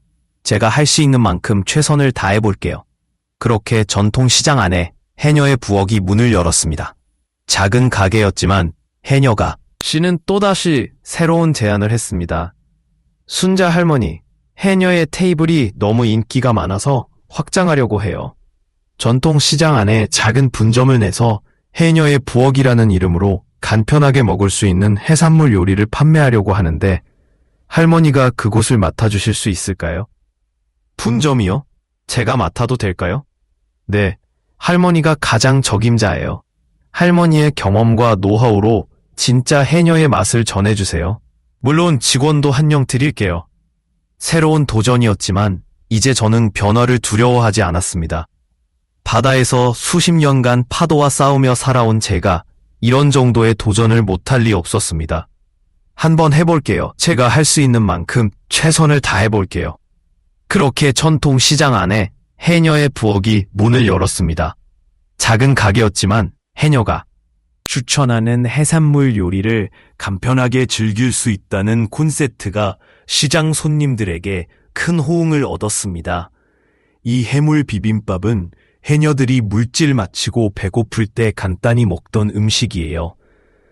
제가 할 수 있는 만큼 최선을 다해볼게요. 그렇게 전통 시장 안에 해녀의 부엌이 문을 열었습니다. 작은 가게였지만 해녀가 씨는 또다시 새로운 제안을 했습니다. 순자 할머니, 해녀의 테이블이 너무 인기가 많아서 확장하려고 해요. 전통 시장 안에 작은 분점을 내서 해녀의 부엌이라는 이름으로 간편하게 먹을 수 있는 해산물 요리를 판매하려고 하는데 할머니가 그곳을 맡아주실 수 있을까요? 분점이요? 제가 맡아도 될까요? 네, 할머니가 가장 적임자예요. 할머니의 경험과 노하우로 진짜 해녀의 맛을 전해주세요. 물론 직원도 한 명 드릴게요. 새로운 도전이었지만 이제 저는 변화를 두려워하지 않았습니다. 바다에서 수십 년간 파도와 싸우며 살아온 제가 이런 정도의 도전을 못할 리 없었습니다. 한번 해볼게요. 제가 할 수 있는 만큼 최선을 다해볼게요. 그렇게 전통 시장 안에 해녀의 부엌이 문을 열었습니다. 작은 가게였지만 해녀가 추천하는 해산물 요리를 간편하게 즐길 수 있다는 콘셉트가 시장 손님들에게 큰 호응을 얻었습니다. 이 해물 비빔밥은 해녀들이 물질 마치고 배고플 때 간단히 먹던 음식이에요.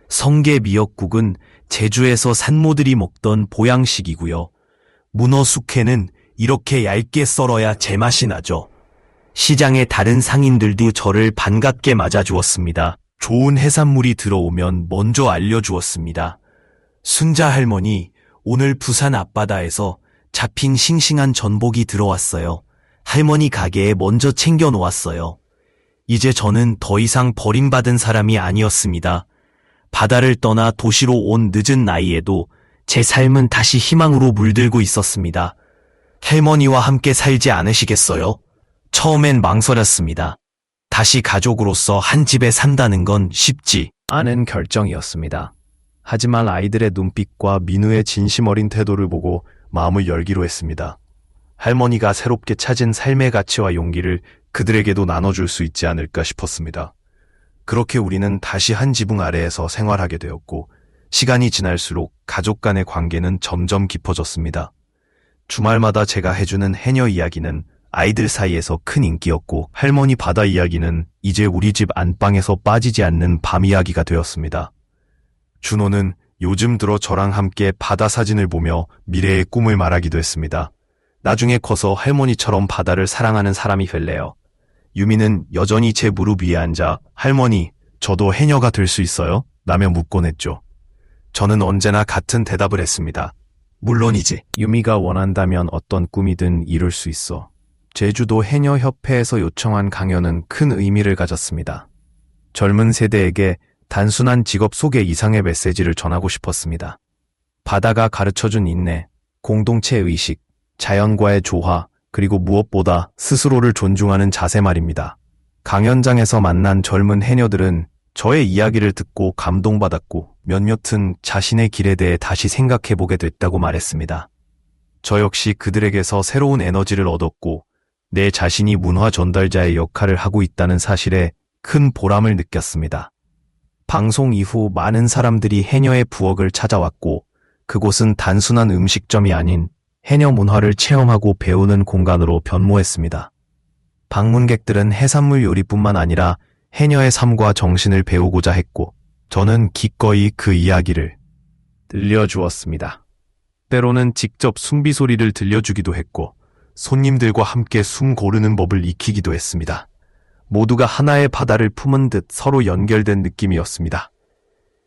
성게 미역국은 제주에서 산모들이 먹던 보양식이고요. 문어 숙회는 이렇게 얇게 썰어야 제맛이 나죠. 시장의 다른 상인들도 저를 반갑게 맞아주었습니다. 좋은 해산물이 들어오면 먼저 알려주었습니다. 순자 할머니, 오늘 부산 앞바다에서 잡힌 싱싱한 전복이 들어왔어요. 할머니 가게에 먼저 챙겨 놓았어요. 이제 저는 더 이상 버림받은 사람이 아니었습니다. 바다를 떠나 도시로 온 늦은 나이에도 제 삶은 다시 희망으로 물들고 있었습니다. 할머니와 함께 살지 않으시겠어요? 처음엔 망설였습니다. 다시 가족으로서 한 집에 산다는 건 쉽지 않은 결정이었습니다. 하지만 아이들의 눈빛과 민우의 진심 어린 태도를 보고 마음을 열기로 했습니다. 할머니가 새롭게 찾은 삶의 가치와 용기를 그들에게도 나눠줄 수 있지 않을까 싶었습니다. 그렇게 우리는 다시 한 지붕 아래에서 생활하게 되었고 시간이 지날수록 가족 간의 관계는 점점 깊어졌습니다. 주말마다 제가 해주는 해녀 이야기는 아이들 사이에서 큰 인기였고 할머니 바다 이야기는 이제 우리 집 안방에서 빠지지 않는 밤 이야기가 되었습니다. 준호는 요즘 들어 저랑 함께 바다 사진을 보며 미래의 꿈을 말하기도 했습니다. 나중에 커서 할머니처럼 바다를 사랑하는 사람이 될래요. 유미는 여전히 제 무릎 위에 앉아 할머니, 저도 해녀가 될 수 있어요? 라며 묻곤 했죠. 저는 언제나 같은 대답을 했습니다. 물론이지. 유미가 원한다면 어떤 꿈이든 이룰 수 있어. 제주도 해녀협회에서 요청한 강연은 큰 의미를 가졌습니다. 젊은 세대에게 단순한 직업 소개 이상의 메시지를 전하고 싶었습니다. 바다가 가르쳐준 인내, 공동체 의식, 자연과의 조화, 그리고 무엇보다 스스로를 존중하는 자세 말입니다. 강연장에서 만난 젊은 해녀들은 저의 이야기를 듣고 감동받았고 몇몇은 자신의 길에 대해 다시 생각해보게 됐다고 말했습니다. 저 역시 그들에게서 새로운 에너지를 얻었고 내 자신이 문화 전달자의 역할을 하고 있다는 사실에 큰 보람을 느꼈습니다. 방송 이후 많은 사람들이 해녀의 부엌을 찾아왔고 그곳은 단순한 음식점이 아닌 해녀 문화를 체험하고 배우는 공간으로 변모했습니다. 방문객들은 해산물 요리뿐만 아니라 해녀의 삶과 정신을 배우고자 했고 저는 기꺼이 그 이야기를 들려주었습니다. 때로는 직접 숨비 소리를 들려주기도 했고 손님들과 함께 숨 고르는 법을 익히기도 했습니다. 모두가 하나의 바다를 품은 듯 서로 연결된 느낌이었습니다.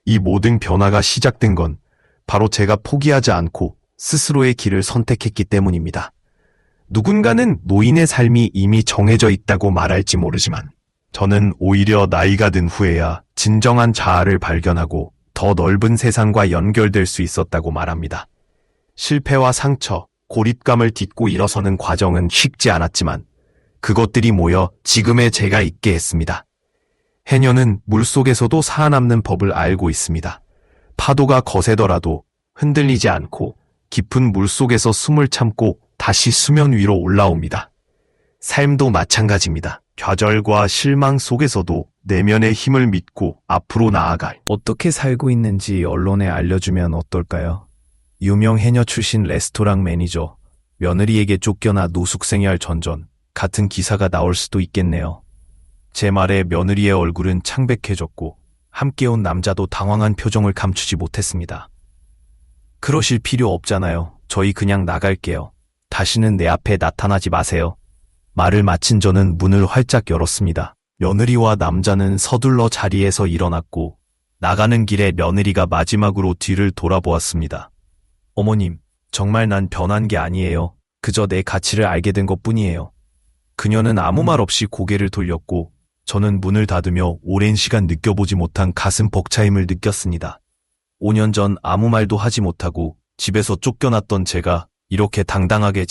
이 모든 변화가 시작된 건 바로 제가 포기하지 않고 스스로의 길을 선택했기 때문입니다. 누군가는 노인의 삶이 이미 정해져 있다고 말할지 모르지만 저는 오히려 나이가 든 후에야 진정한 자아를 발견하고 더 넓은 세상과 연결될 수 있었다고 말합니다. 실패와 상처, 고립감을 딛고 일어서는 과정은 쉽지 않았지만 그것들이 모여 지금의 제가 있게 했습니다. 해녀는 물속에서도 살아남는 법을 알고 있습니다. 파도가 거세더라도 흔들리지 않고 깊은 물속에서 숨을 참고 다시 수면 위로 올라옵니다. 삶도 마찬가지입니다. 좌절과 실망 속에서도 내면의 힘을 믿고 앞으로 나아갈. 어떻게 살고 있는지 언론에 알려주면 어떨까요? 유명 해녀 출신 레스토랑 매니저, 며느리에게 쫓겨나 노숙생활 전전 같은 기사가 나올 수도 있겠네요. 제 말에 며느리의 얼굴은 창백해졌고 함께 온 남자도 당황한 표정을 감추지 못했습니다. 그러실 필요 없잖아요. 저희 그냥 나갈게요. 다시는 내 앞에 나타나지 마세요. 말을 마친 저는 문을 활짝 열었습니다. 며느리와 남자는 서둘러 자리에서 일어났고 나가는 길에 며느리가 마지막으로 뒤를 돌아보았습니다. 어머님, 정말 난 변한 게 아니에요. 그저 내 가치를 알게 된 것뿐이에요. 그녀는 아무 말 없이 고개를 돌렸고 저는 문을 닫으며 오랜 시간 느껴보지 못한 가슴 벅차임을 느꼈습니다. 5년 전 아무 말도 하지 못하고 집에서 쫓겨났던 제가 이렇게 당당하게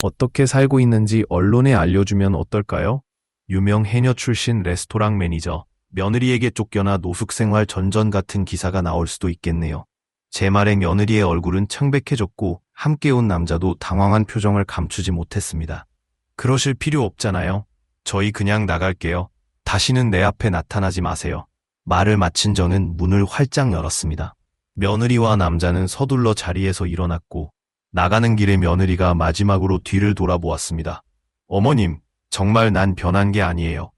어떻게 살고 있는지 언론에 알려주면 어떨까요? 유명 해녀 출신 레스토랑 매니저, 며느리에게 쫓겨나 노숙생활 전전 같은 기사가 나올 수도 있겠네요. 제 말에 며느리의 얼굴은 창백해졌고 함께 온 남자도 당황한 표정을 감추지 못했습니다. 그러실 필요 없잖아요. 저희 그냥 나갈게요. 다시는 내 앞에 나타나지 마세요. 말을 마친 저는 문을 활짝 열었습니다. 며느리와 남자는 서둘러 자리에서 일어났고 나가는 길에 며느리가 마지막으로 뒤를 돌아보았습니다. 어머님, 정말 난 변한 게 아니에요.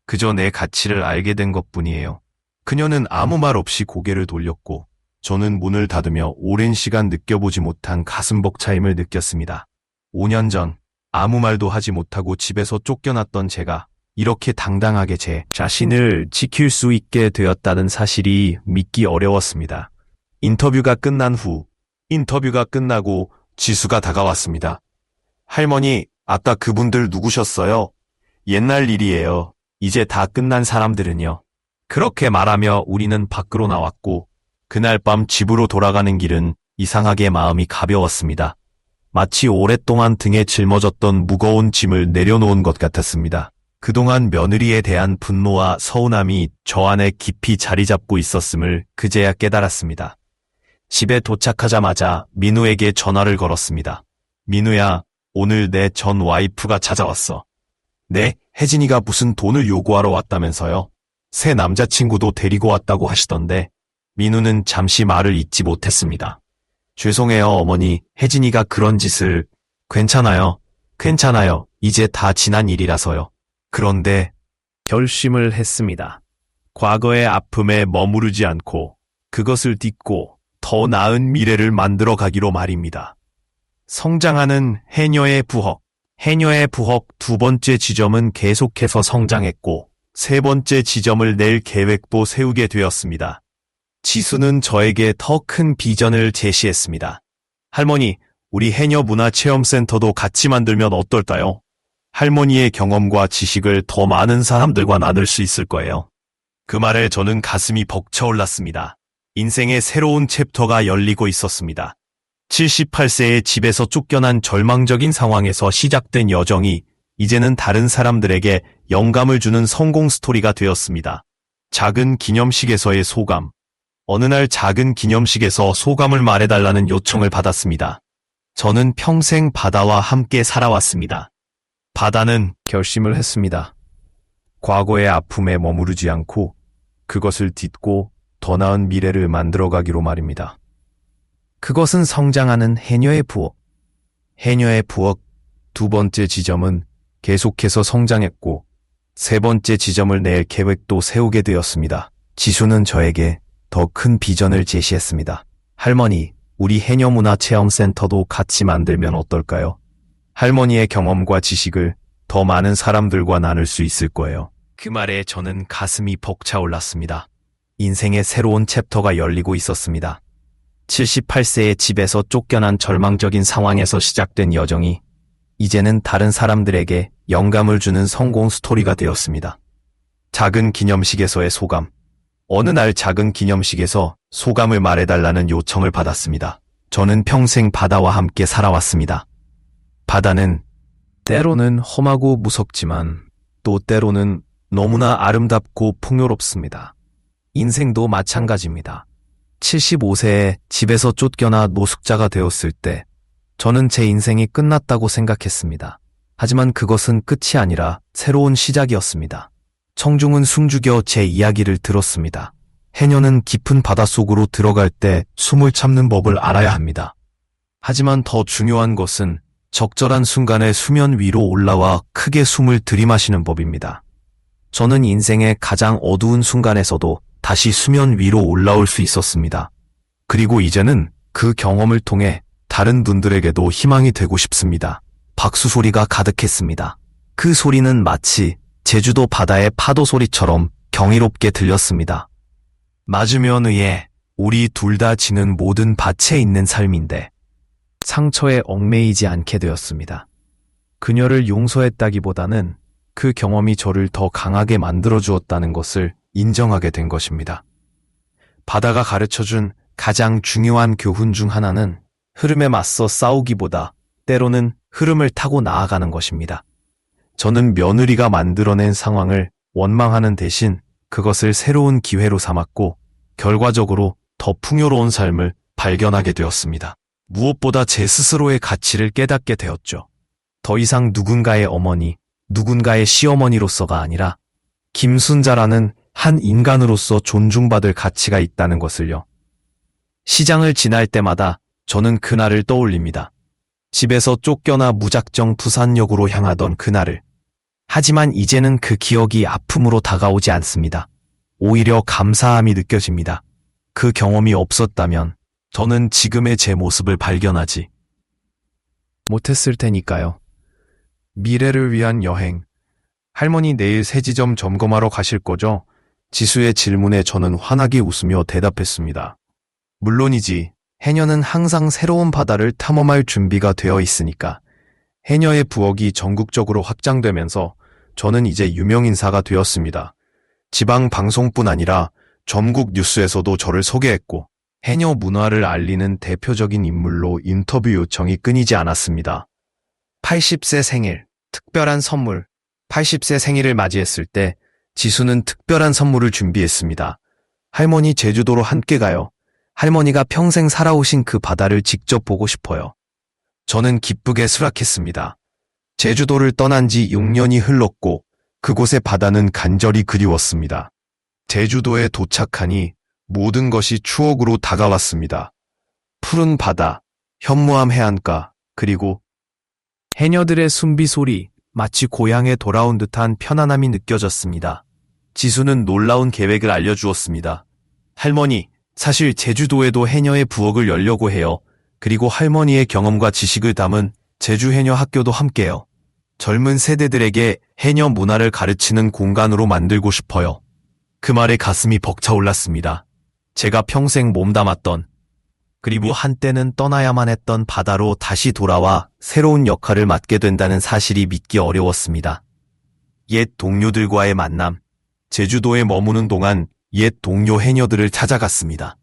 그저 내 가치를 알게 된 것뿐이에요. 그녀는 아무 말 없이 고개를 돌렸고 저는 문을 닫으며 오랜 시간 느껴보지 못한 가슴 벅차임을 느꼈습니다. 5년 전 아무 말도 하지 못하고 집에서 쫓겨났던 제가 이렇게 당당하게 제 자신을 지킬 수 있게 되었다는 사실이 믿기 어려웠습니다. 인터뷰가 끝나고 지수가 다가왔습니다. 할머니, 아까 그분들 누구셨어요? 옛날 일이에요. 이제 다 끝난 사람들은요. 그렇게 말하며 우리는 밖으로 나왔고 그날 밤 집으로 돌아가는 길은 이상하게 마음이 가벼웠습니다. 마치 오랫동안 등에 짊어졌던 무거운 짐을 내려놓은 것 같았습니다. 그동안 며느리에 대한 분노와 서운함이 저 안에 깊이 자리 잡고 있었음을 그제야 깨달았습니다. 집에 도착하자마자 민우에게 전화를 걸었습니다. 민우야, 오늘 내 전 와이프가 찾아왔어. 네, 혜진이가 무슨 돈을 요구하러 왔다면서요? 새 남자친구도 데리고 왔다고 하시던데. 민우는 잠시 말을 잇지 못했습니다. 죄송해요, 어머니. 혜진이가 그런 짓을. 괜찮아요. 이제 다 지난 일이라서요. 그런데 결심을 했습니다. 과거의 아픔에 머무르지 않고 그것을 딛고 더 나은 미래를 만들어 가기로 말입니다. 성장하는 해녀의 부엌. 해녀의 부엌 두 번째 지점은 계속해서 성장했고, 세 번째 지점을 낼 계획도 세우게 되었습니다. 지수는 저에게 더 큰 비전을 제시했습니다. 할머니, 우리 해녀 문화체험센터도 같이 만들면 어떨까요? 할머니의 경험과 지식을 더 많은 사람들과 나눌 수 있을 거예요. 그 말에 저는 가슴이 벅차올랐습니다. 인생의 새로운 챕터가 열리고 있었습니다. 78세의 집에서 쫓겨난 절망적인 상황에서 시작된 여정이 이제는 다른 사람들에게 영감을 주는 성공 스토리가 되었습니다. 작은 기념식에서의 소감. 어느 날 작은 기념식에서 소감을 말해달라는 요청을 받았습니다. 저는 평생 바다와 함께 살아왔습니다. 바다는 결심을 했습니다. 과거의 아픔에 머무르지 않고 그것을 딛고 더 나은 미래를 만들어가기로 말입니다. 그것은 성장하는 해녀의 부엌. 해녀의 부엌 두 번째 지점은 계속해서 성장했고 세 번째 지점을 낼 계획도 세우게 되었습니다. 지수는 저에게 더 큰 비전을 제시했습니다. 할머니, 우리 해녀문화체험센터도 같이 만들면 어떨까요? 할머니의 경험과 지식을 더 많은 사람들과 나눌 수 있을 거예요. 그 말에 저는 가슴이 벅차올랐습니다. 인생의 새로운 챕터가 열리고 있었습니다. 78세의 집에서 쫓겨난 절망적인 상황에서 시작된 여정이 이제는 다른 사람들에게 영감을 주는 성공 스토리가 되었습니다. 작은 기념식에서의 소감. 어느 날 작은 기념식에서 소감을 말해달라는 요청을 받았습니다. 저는 평생 바다와 함께 살아왔습니다. 바다는 때로는 험하고 무섭지만 또 때로는 너무나 아름답고 풍요롭습니다. 인생도 마찬가지입니다. 75세에 집에서 쫓겨나 노숙자가 되었을 때 저는 제 인생이 끝났다고 생각했습니다. 하지만 그것은 끝이 아니라 새로운 시작이었습니다. 청중은 숨죽여 제 이야기를 들었습니다. 해녀는 깊은 바닷속으로 들어갈 때 숨을 참는 법을 알아야 합니다. 하지만 더 중요한 것은 적절한 순간에 수면 위로 올라와 크게 숨을 들이마시는 법입니다. 저는 인생의 가장 어두운 순간에서도 다시 수면 위로 올라올 수 있었습니다. 그리고 이제는 그 경험을 통해 다른 분들에게도 희망이 되고 싶습니다. 박수 소리가 가득했습니다. 그 소리는 마치 제주도 바다의 파도 소리처럼 경이롭게 들렸습니다. 맞으면 의해 우리 둘 다 지는 모든 밭에 있는 삶인데 상처에 얽매이지 않게 되었습니다. 그녀를 용서했다기보다는 그 경험이 저를 더 강하게 만들어주었다는 것을 인정하게 된 것입니다. 바다가 가르쳐준 가장 중요한 교훈 중 하나는 흐름에 맞서 싸우기보다 때로는 흐름을 타고 나아가는 것입니다. 저는 며느리가 만들어낸 상황을 원망하는 대신 그것을 새로운 기회로 삼았고 결과적으로 더 풍요로운 삶을 발견하게 되었습니다. 무엇보다 제 스스로의 가치를 깨닫게 되었죠. 더 이상 누군가의 어머니, 누군가의 시어머니로서가 아니라 김순자라는 한 인간으로서 존중받을 가치가 있다는 것을요. 시장을 지날 때마다 저는 그날을 떠올립니다. 집에서 쫓겨나 무작정 부산역으로 향하던 그날을. 하지만 이제는 그 기억이 아픔으로 다가오지 않습니다. 오히려 감사함이 느껴집니다. 그 경험이 없었다면 저는 지금의 제 모습을 발견하지 못했을 테니까요. 미래를 위한 여행. 할머니 내일 새 지점 점검하러 가실 거죠? 지수의 질문에 저는 환하게 웃으며 대답했습니다. 물론이지. 해녀는 항상 새로운 바다를 탐험할 준비가 되어 있으니까. 해녀의 부엌이 전국적으로 확장되면서 저는 이제 유명인사가 되었습니다. 지방 방송뿐 아니라 전국 뉴스에서도 저를 소개했고 해녀 문화를 알리는 대표적인 인물로 인터뷰 요청이 끊이지 않았습니다. 80세 생일, 특별한 선물. 80세 생일을 맞이했을 때 지수는 특별한 선물을 준비했습니다. 할머니 제주도로 함께 가요. 할머니가 평생 살아오신 그 바다를 직접 보고 싶어요. 저는 기쁘게 수락했습니다. 제주도를 떠난 지 6년이 흘렀고 그곳의 바다는 간절히 그리웠습니다. 제주도에 도착하니 모든 것이 추억으로 다가왔습니다. 푸른 바다, 현무암 해안가, 그리고 해녀들의 숨비 소리, 마치 고향에 돌아온 듯한 편안함이 느껴졌습니다. 지수는 놀라운 계획을 알려주었습니다. 할머니, 사실 제주도에도 해녀의 부엌을 열려고 해요. 그리고 할머니의 경험과 지식을 담은 제주 해녀 학교도 함께요. 젊은 세대들에게 해녀 문화를 가르치는 공간으로 만들고 싶어요. 그 말에 가슴이 벅차올랐습니다. 제가 평생 몸담았던, 그리고 한때는 떠나야만 했던 바다로 다시 돌아와 새로운 역할을 맡게 된다는 사실이 믿기 어려웠습니다. 옛 동료들과의 만남, 제주도에 머무는 동안 옛 동료 해녀들을 찾아갔습니다.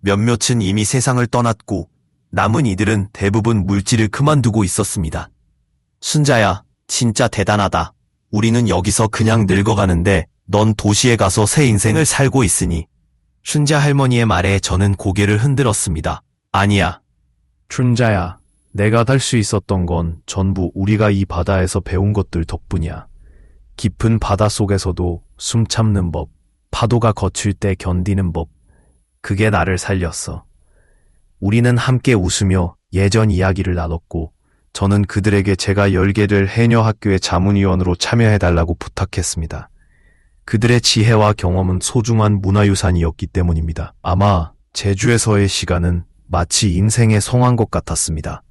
몇몇은 이미 세상을 떠났고 남은 이들은 대부분 물질을 그만두고 있었습니다. 순자야, 진짜 대단하다. 우리는 여기서 그냥 늙어가는데 넌 도시에 가서 새 인생을 살고 있으니. 춘자 할머니의 말에 저는 고개를 흔들었습니다. 아니야. 춘자야, 내가 달 수 있었던 건 전부 우리가 이 바다에서 배운 것들 덕분이야. 깊은 바다 속에서도 숨 참는 법, 파도가 거칠 때 견디는 법, 그게 나를 살렸어. 우리는 함께 웃으며 예전 이야기를 나눴고 저는 그들에게 제가 열게 될 해녀학교의 자문위원으로 참여해달라고 부탁했습니다. 그들의 지혜와 경험은 소중한 문화유산이었기 때문입니다. 아마 제주에서의 시간은 마치 인생의 성한 것 같았습니다.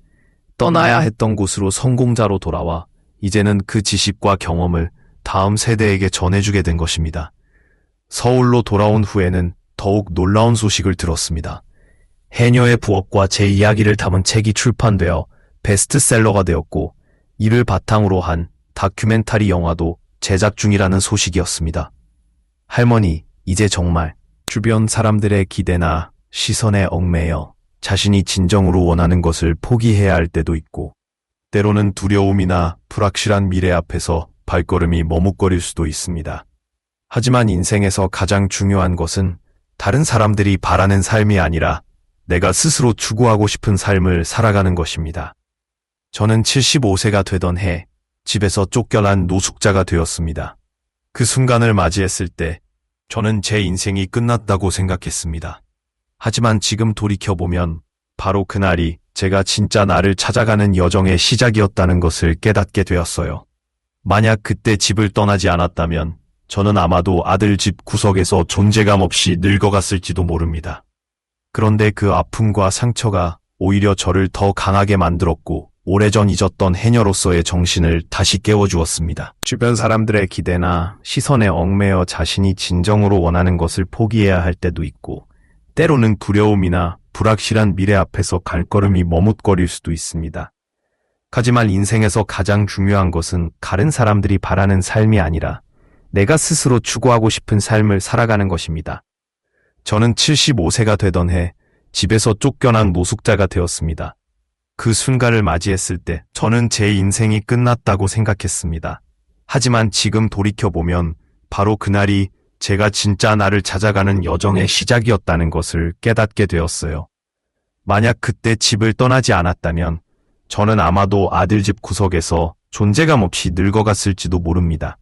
떠나야 했던 곳으로 성공자로 돌아와 이제는 그 지식과 경험을 다음 세대에게 전해주게 된 것입니다. 서울로 돌아온 후에는 더욱 놀라운 소식을 들었습니다. 해녀의 부업과 제 이야기를 담은 책이 출판되어 베스트셀러가 되었고 이를 바탕으로 한 다큐멘터리 영화도 제작 중이라는 소식이었습니다. 할머니, 이제 정말 주변 사람들의 기대나 시선에 얽매여 자신이 진정으로 원하는 것을 포기해야 할 때도 있고 때로는 두려움이나 불확실한 미래 앞에서 발걸음이 머뭇거릴 수도 있습니다. 하지만 인생에서 가장 중요한 것은 다른 사람들이 바라는 삶이 아니라 내가 스스로 추구하고 싶은 삶을 살아가는 것입니다. 저는 75세가 되던 해 집에서 쫓겨난 노숙자가 되었습니다. 그 순간을 맞이했을 때 저는 제 인생이 끝났다고 생각했습니다. 하지만 지금 돌이켜보면 바로 그날이 제가 진짜 나를 찾아가는 여정의 시작이었다는 것을 깨닫게 되었어요. 만약 그때 집을 떠나지 않았다면 저는 아마도 아들 집 구석에서 존재감 없이 늙어갔을지도 모릅니다. 그런데 그 아픔과 상처가 오히려 저를 더 강하게 만들었고 오래전 잊었던 해녀로서의 정신을 다시 깨워주었습니다. 주변 사람들의 기대나 시선에 얽매여 자신이 진정으로 원하는 것을 포기해야 할 때도 있고 때로는 두려움이나 불확실한 미래 앞에서 발걸음이 머뭇거릴 수도 있습니다. 하지만 인생에서 가장 중요한 것은 다른 사람들이 바라는 삶이 아니라 내가 스스로 추구하고 싶은 삶을 살아가는 것입니다. 저는 75세가 되던 해 집에서 쫓겨난 노숙자가 되었습니다. 그 순간을 맞이했을 때 저는 제 인생이 끝났다고 생각했습니다. 하지만 지금 돌이켜보면 바로 그날이 제가 진짜 나를 찾아가는 여정의 시작이었다는 것을 깨닫게 되었어요. 만약 그때 집을 떠나지 않았다면 저는 아마도 아들 집 구석에서 존재감 없이 늙어갔을지도 모릅니다.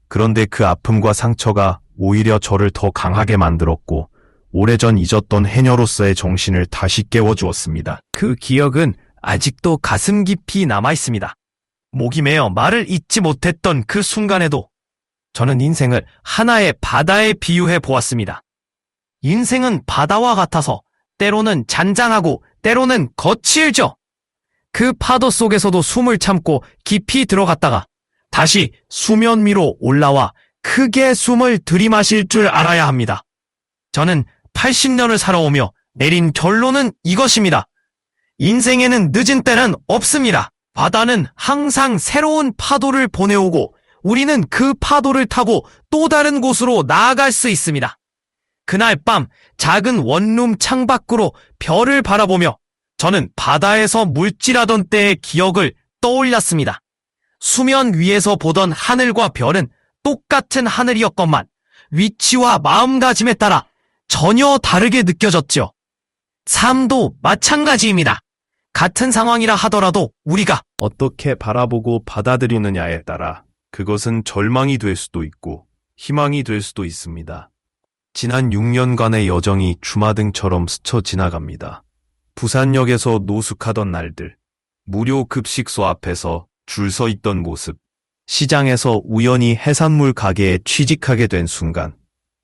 그런데 그 아픔과 상처가 오히려 저를 더 강하게 만들었고 오래전 잊었던 해녀로서의 정신을 다시 깨워주었습니다. 그 기억은 아직도 가슴 깊이 남아있습니다. 목이 메어 말을 잇지 못했던 그 순간에도 저는 인생을 하나의 바다에 비유해 보았습니다. 인생은 바다와 같아서 때로는 잔잔하고 때로는 거칠죠. 그 파도 속에서도 숨을 참고 깊이 들어갔다가 다시 수면 위로 올라와 크게 숨을 들이마실 줄 알아야 합니다. 저는 80년을 살아오며 내린 결론은 이것입니다. 인생에는 늦은 때는 없습니다. 바다는 항상 새로운 파도를 보내오고 우리는 그 파도를 타고 또 다른 곳으로 나아갈 수 있습니다. 그날 밤 작은 원룸 창밖으로 별을 바라보며 저는 바다에서 물질하던 때의 기억을 떠올렸습니다. 수면 위에서 보던 하늘과 별은 똑같은 하늘이었건만 위치와 마음가짐에 따라 전혀 다르게 느껴졌죠. 삶도 마찬가지입니다. 같은 상황이라 하더라도 우리가 어떻게 바라보고 받아들이느냐에 따라 그것은 절망이 될 수도 있고 희망이 될 수도 있습니다. 지난 6년간의 여정이 주마등처럼 스쳐 지나갑니다. 부산역에서 노숙하던 날들, 무료 급식소 앞에서 줄 서 있던 모습, 시장에서 우연히 해산물 가게에 취직하게 된 순간,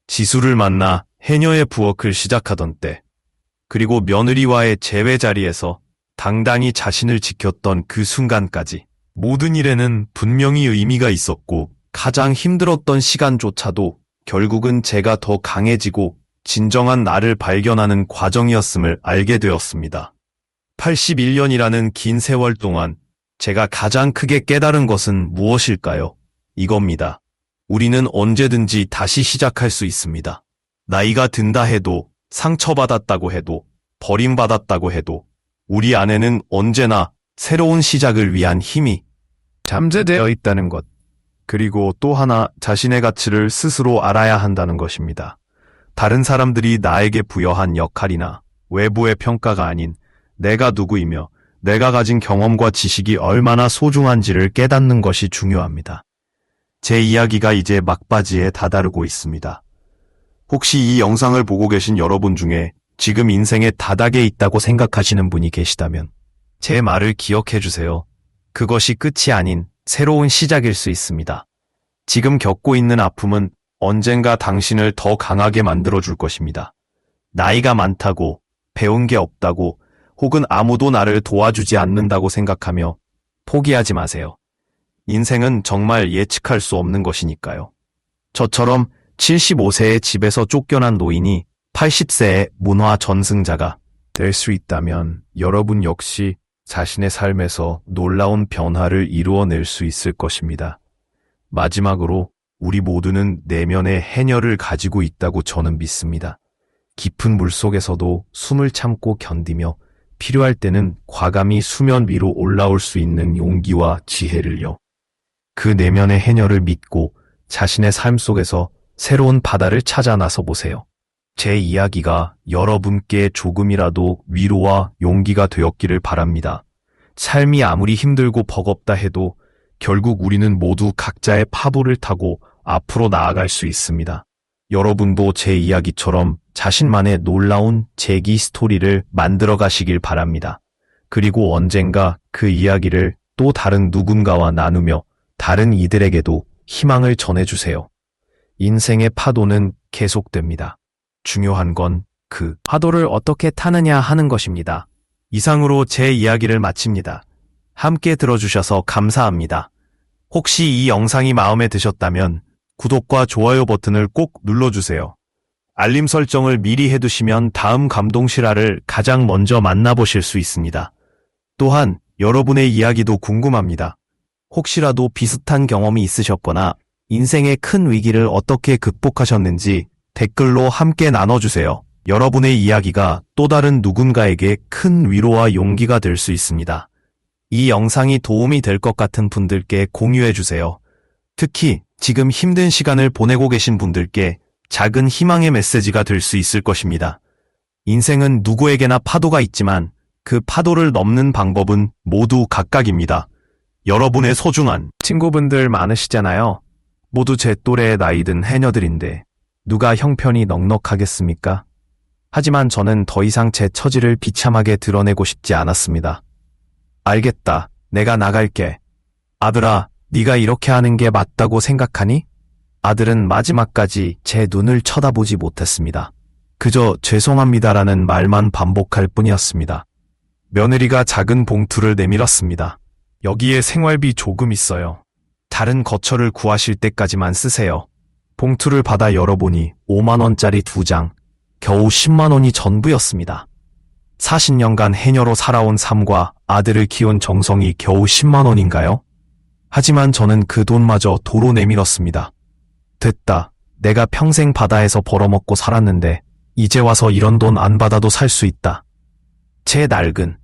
지수를 만나 해녀의 부엌을 시작하던 때, 그리고 며느리와의 재회 자리에서 당당히 자신을 지켰던 그 순간까지 모든 일에는 분명히 의미가 있었고 가장 힘들었던 시간조차도 결국은 제가 더 강해지고 진정한 나를 발견하는 과정이었음을 알게 되었습니다. 81년이라는 긴 세월 동안 제가 가장 크게 깨달은 것은 무엇일까요? 이겁니다. 우리는 언제든지 다시 시작할 수 있습니다. 나이가 든다 해도, 상처받았다고 해도, 버림받았다고 해도 우리 안에는 언제나 새로운 시작을 위한 힘이 잠재되어 있다는 것. 그리고 또 하나, 자신의 가치를 스스로 알아야 한다는 것입니다. 다른 사람들이 나에게 부여한 역할이나 외부의 평가가 아닌 내가 누구이며 내가 가진 경험과 지식이 얼마나 소중한지를 깨닫는 것이 중요합니다. 제 이야기가 이제 막바지에 다다르고 있습니다. 혹시 이 영상을 보고 계신 여러분 중에 지금 인생의 다닥에 있다고 생각하시는 분이 계시다면 제 말을 기억해 주세요. 그것이 끝이 아닌 새로운 시작일 수 있습니다. 지금 겪고 있는 아픔은 언젠가 당신을 더 강하게 만들어줄 것입니다. 나이가 많다고, 배운 게 없다고, 혹은 아무도 나를 도와주지 않는다고 생각하며 포기하지 마세요. 인생은 정말 예측할 수 없는 것이니까요. 저처럼 75세에 집에서 쫓겨난 노인이 80세의 문화 전승자가 될 수 있다면 여러분 역시 자신의 삶에서 놀라운 변화를 이루어낼 수 있을 것입니다. 마지막으로 우리 모두는 내면의 해녀를 가지고 있다고 저는 믿습니다. 깊은 물속에서도 숨을 참고 견디며 필요할 때는 과감히 수면 위로 올라올 수 있는 용기와 지혜를요. 그 내면의 해녀를 믿고 자신의 삶 속에서 새로운 바다를 찾아 나서 보세요. 제 이야기가 여러분께 조금이라도 위로와 용기가 되었기를 바랍니다. 삶이 아무리 힘들고 버겁다 해도 결국 우리는 모두 각자의 파도를 타고 앞으로 나아갈 수 있습니다. 여러분도 제 이야기처럼 자신만의 놀라운 재기 스토리를 만들어 가시길 바랍니다. 그리고 언젠가 그 이야기를 또 다른 누군가와 나누며 다른 이들에게도 희망을 전해주세요. 인생의 파도는 계속됩니다. 중요한 건 그 파도를 어떻게 타느냐 하는 것입니다. 이상으로 제 이야기를 마칩니다. 함께 들어주셔서 감사합니다. 혹시 이 영상이 마음에 드셨다면 구독과 좋아요 버튼을 꼭 눌러주세요. 알림 설정을 미리 해두시면 다음 감동 실화를 가장 먼저 만나보실 수 있습니다. 또한 여러분의 이야기도 궁금합니다. 혹시라도 비슷한 경험이 있으셨거나 인생의 큰 위기를 어떻게 극복하셨는지 댓글로 함께 나눠주세요. 여러분의 이야기가 또 다른 누군가에게 큰 위로와 용기가 될 수 있습니다. 이 영상이 도움이 될 것 같은 분들께 공유해주세요. 특히 지금 힘든 시간을 보내고 계신 분들께 작은 희망의 메시지가 될 수 있을 것입니다. 인생은 누구에게나 파도가 있지만 그 파도를 넘는 방법은 모두 각각입니다. 여러분의 소중한 친구분들 많으시잖아요. 모두 제 또래의 나이 든 해녀들인데 누가 형편이 넉넉하겠습니까? 하지만 저는 더 이상 제 처지를 비참하게 드러내고 싶지 않았습니다. 알겠다. 내가 나갈게. 아들아, 네가 이렇게 하는 게 맞다고 생각하니? 아들은 마지막까지 제 눈을 쳐다보지 못했습니다. 그저 죄송합니다라는 말만 반복할 뿐이었습니다. 며느리가 작은 봉투를 내밀었습니다. 여기에 생활비 조금 있어요. 다른 거처를 구하실 때까지만 쓰세요. 봉투를 받아 열어보니 5만 원짜리 2장, 겨우 10만 원이 전부였습니다. 40년간 해녀로 살아온 삶과 아들을 키운 정성이 겨우 10만 원인가요? 하지만 저는 그 돈마저 도로 내밀었습니다. 됐다. 내가 평생 바다에서 벌어먹고 살았는데 이제 와서 이런 돈 안 받아도 살 수 있다. 제 낡은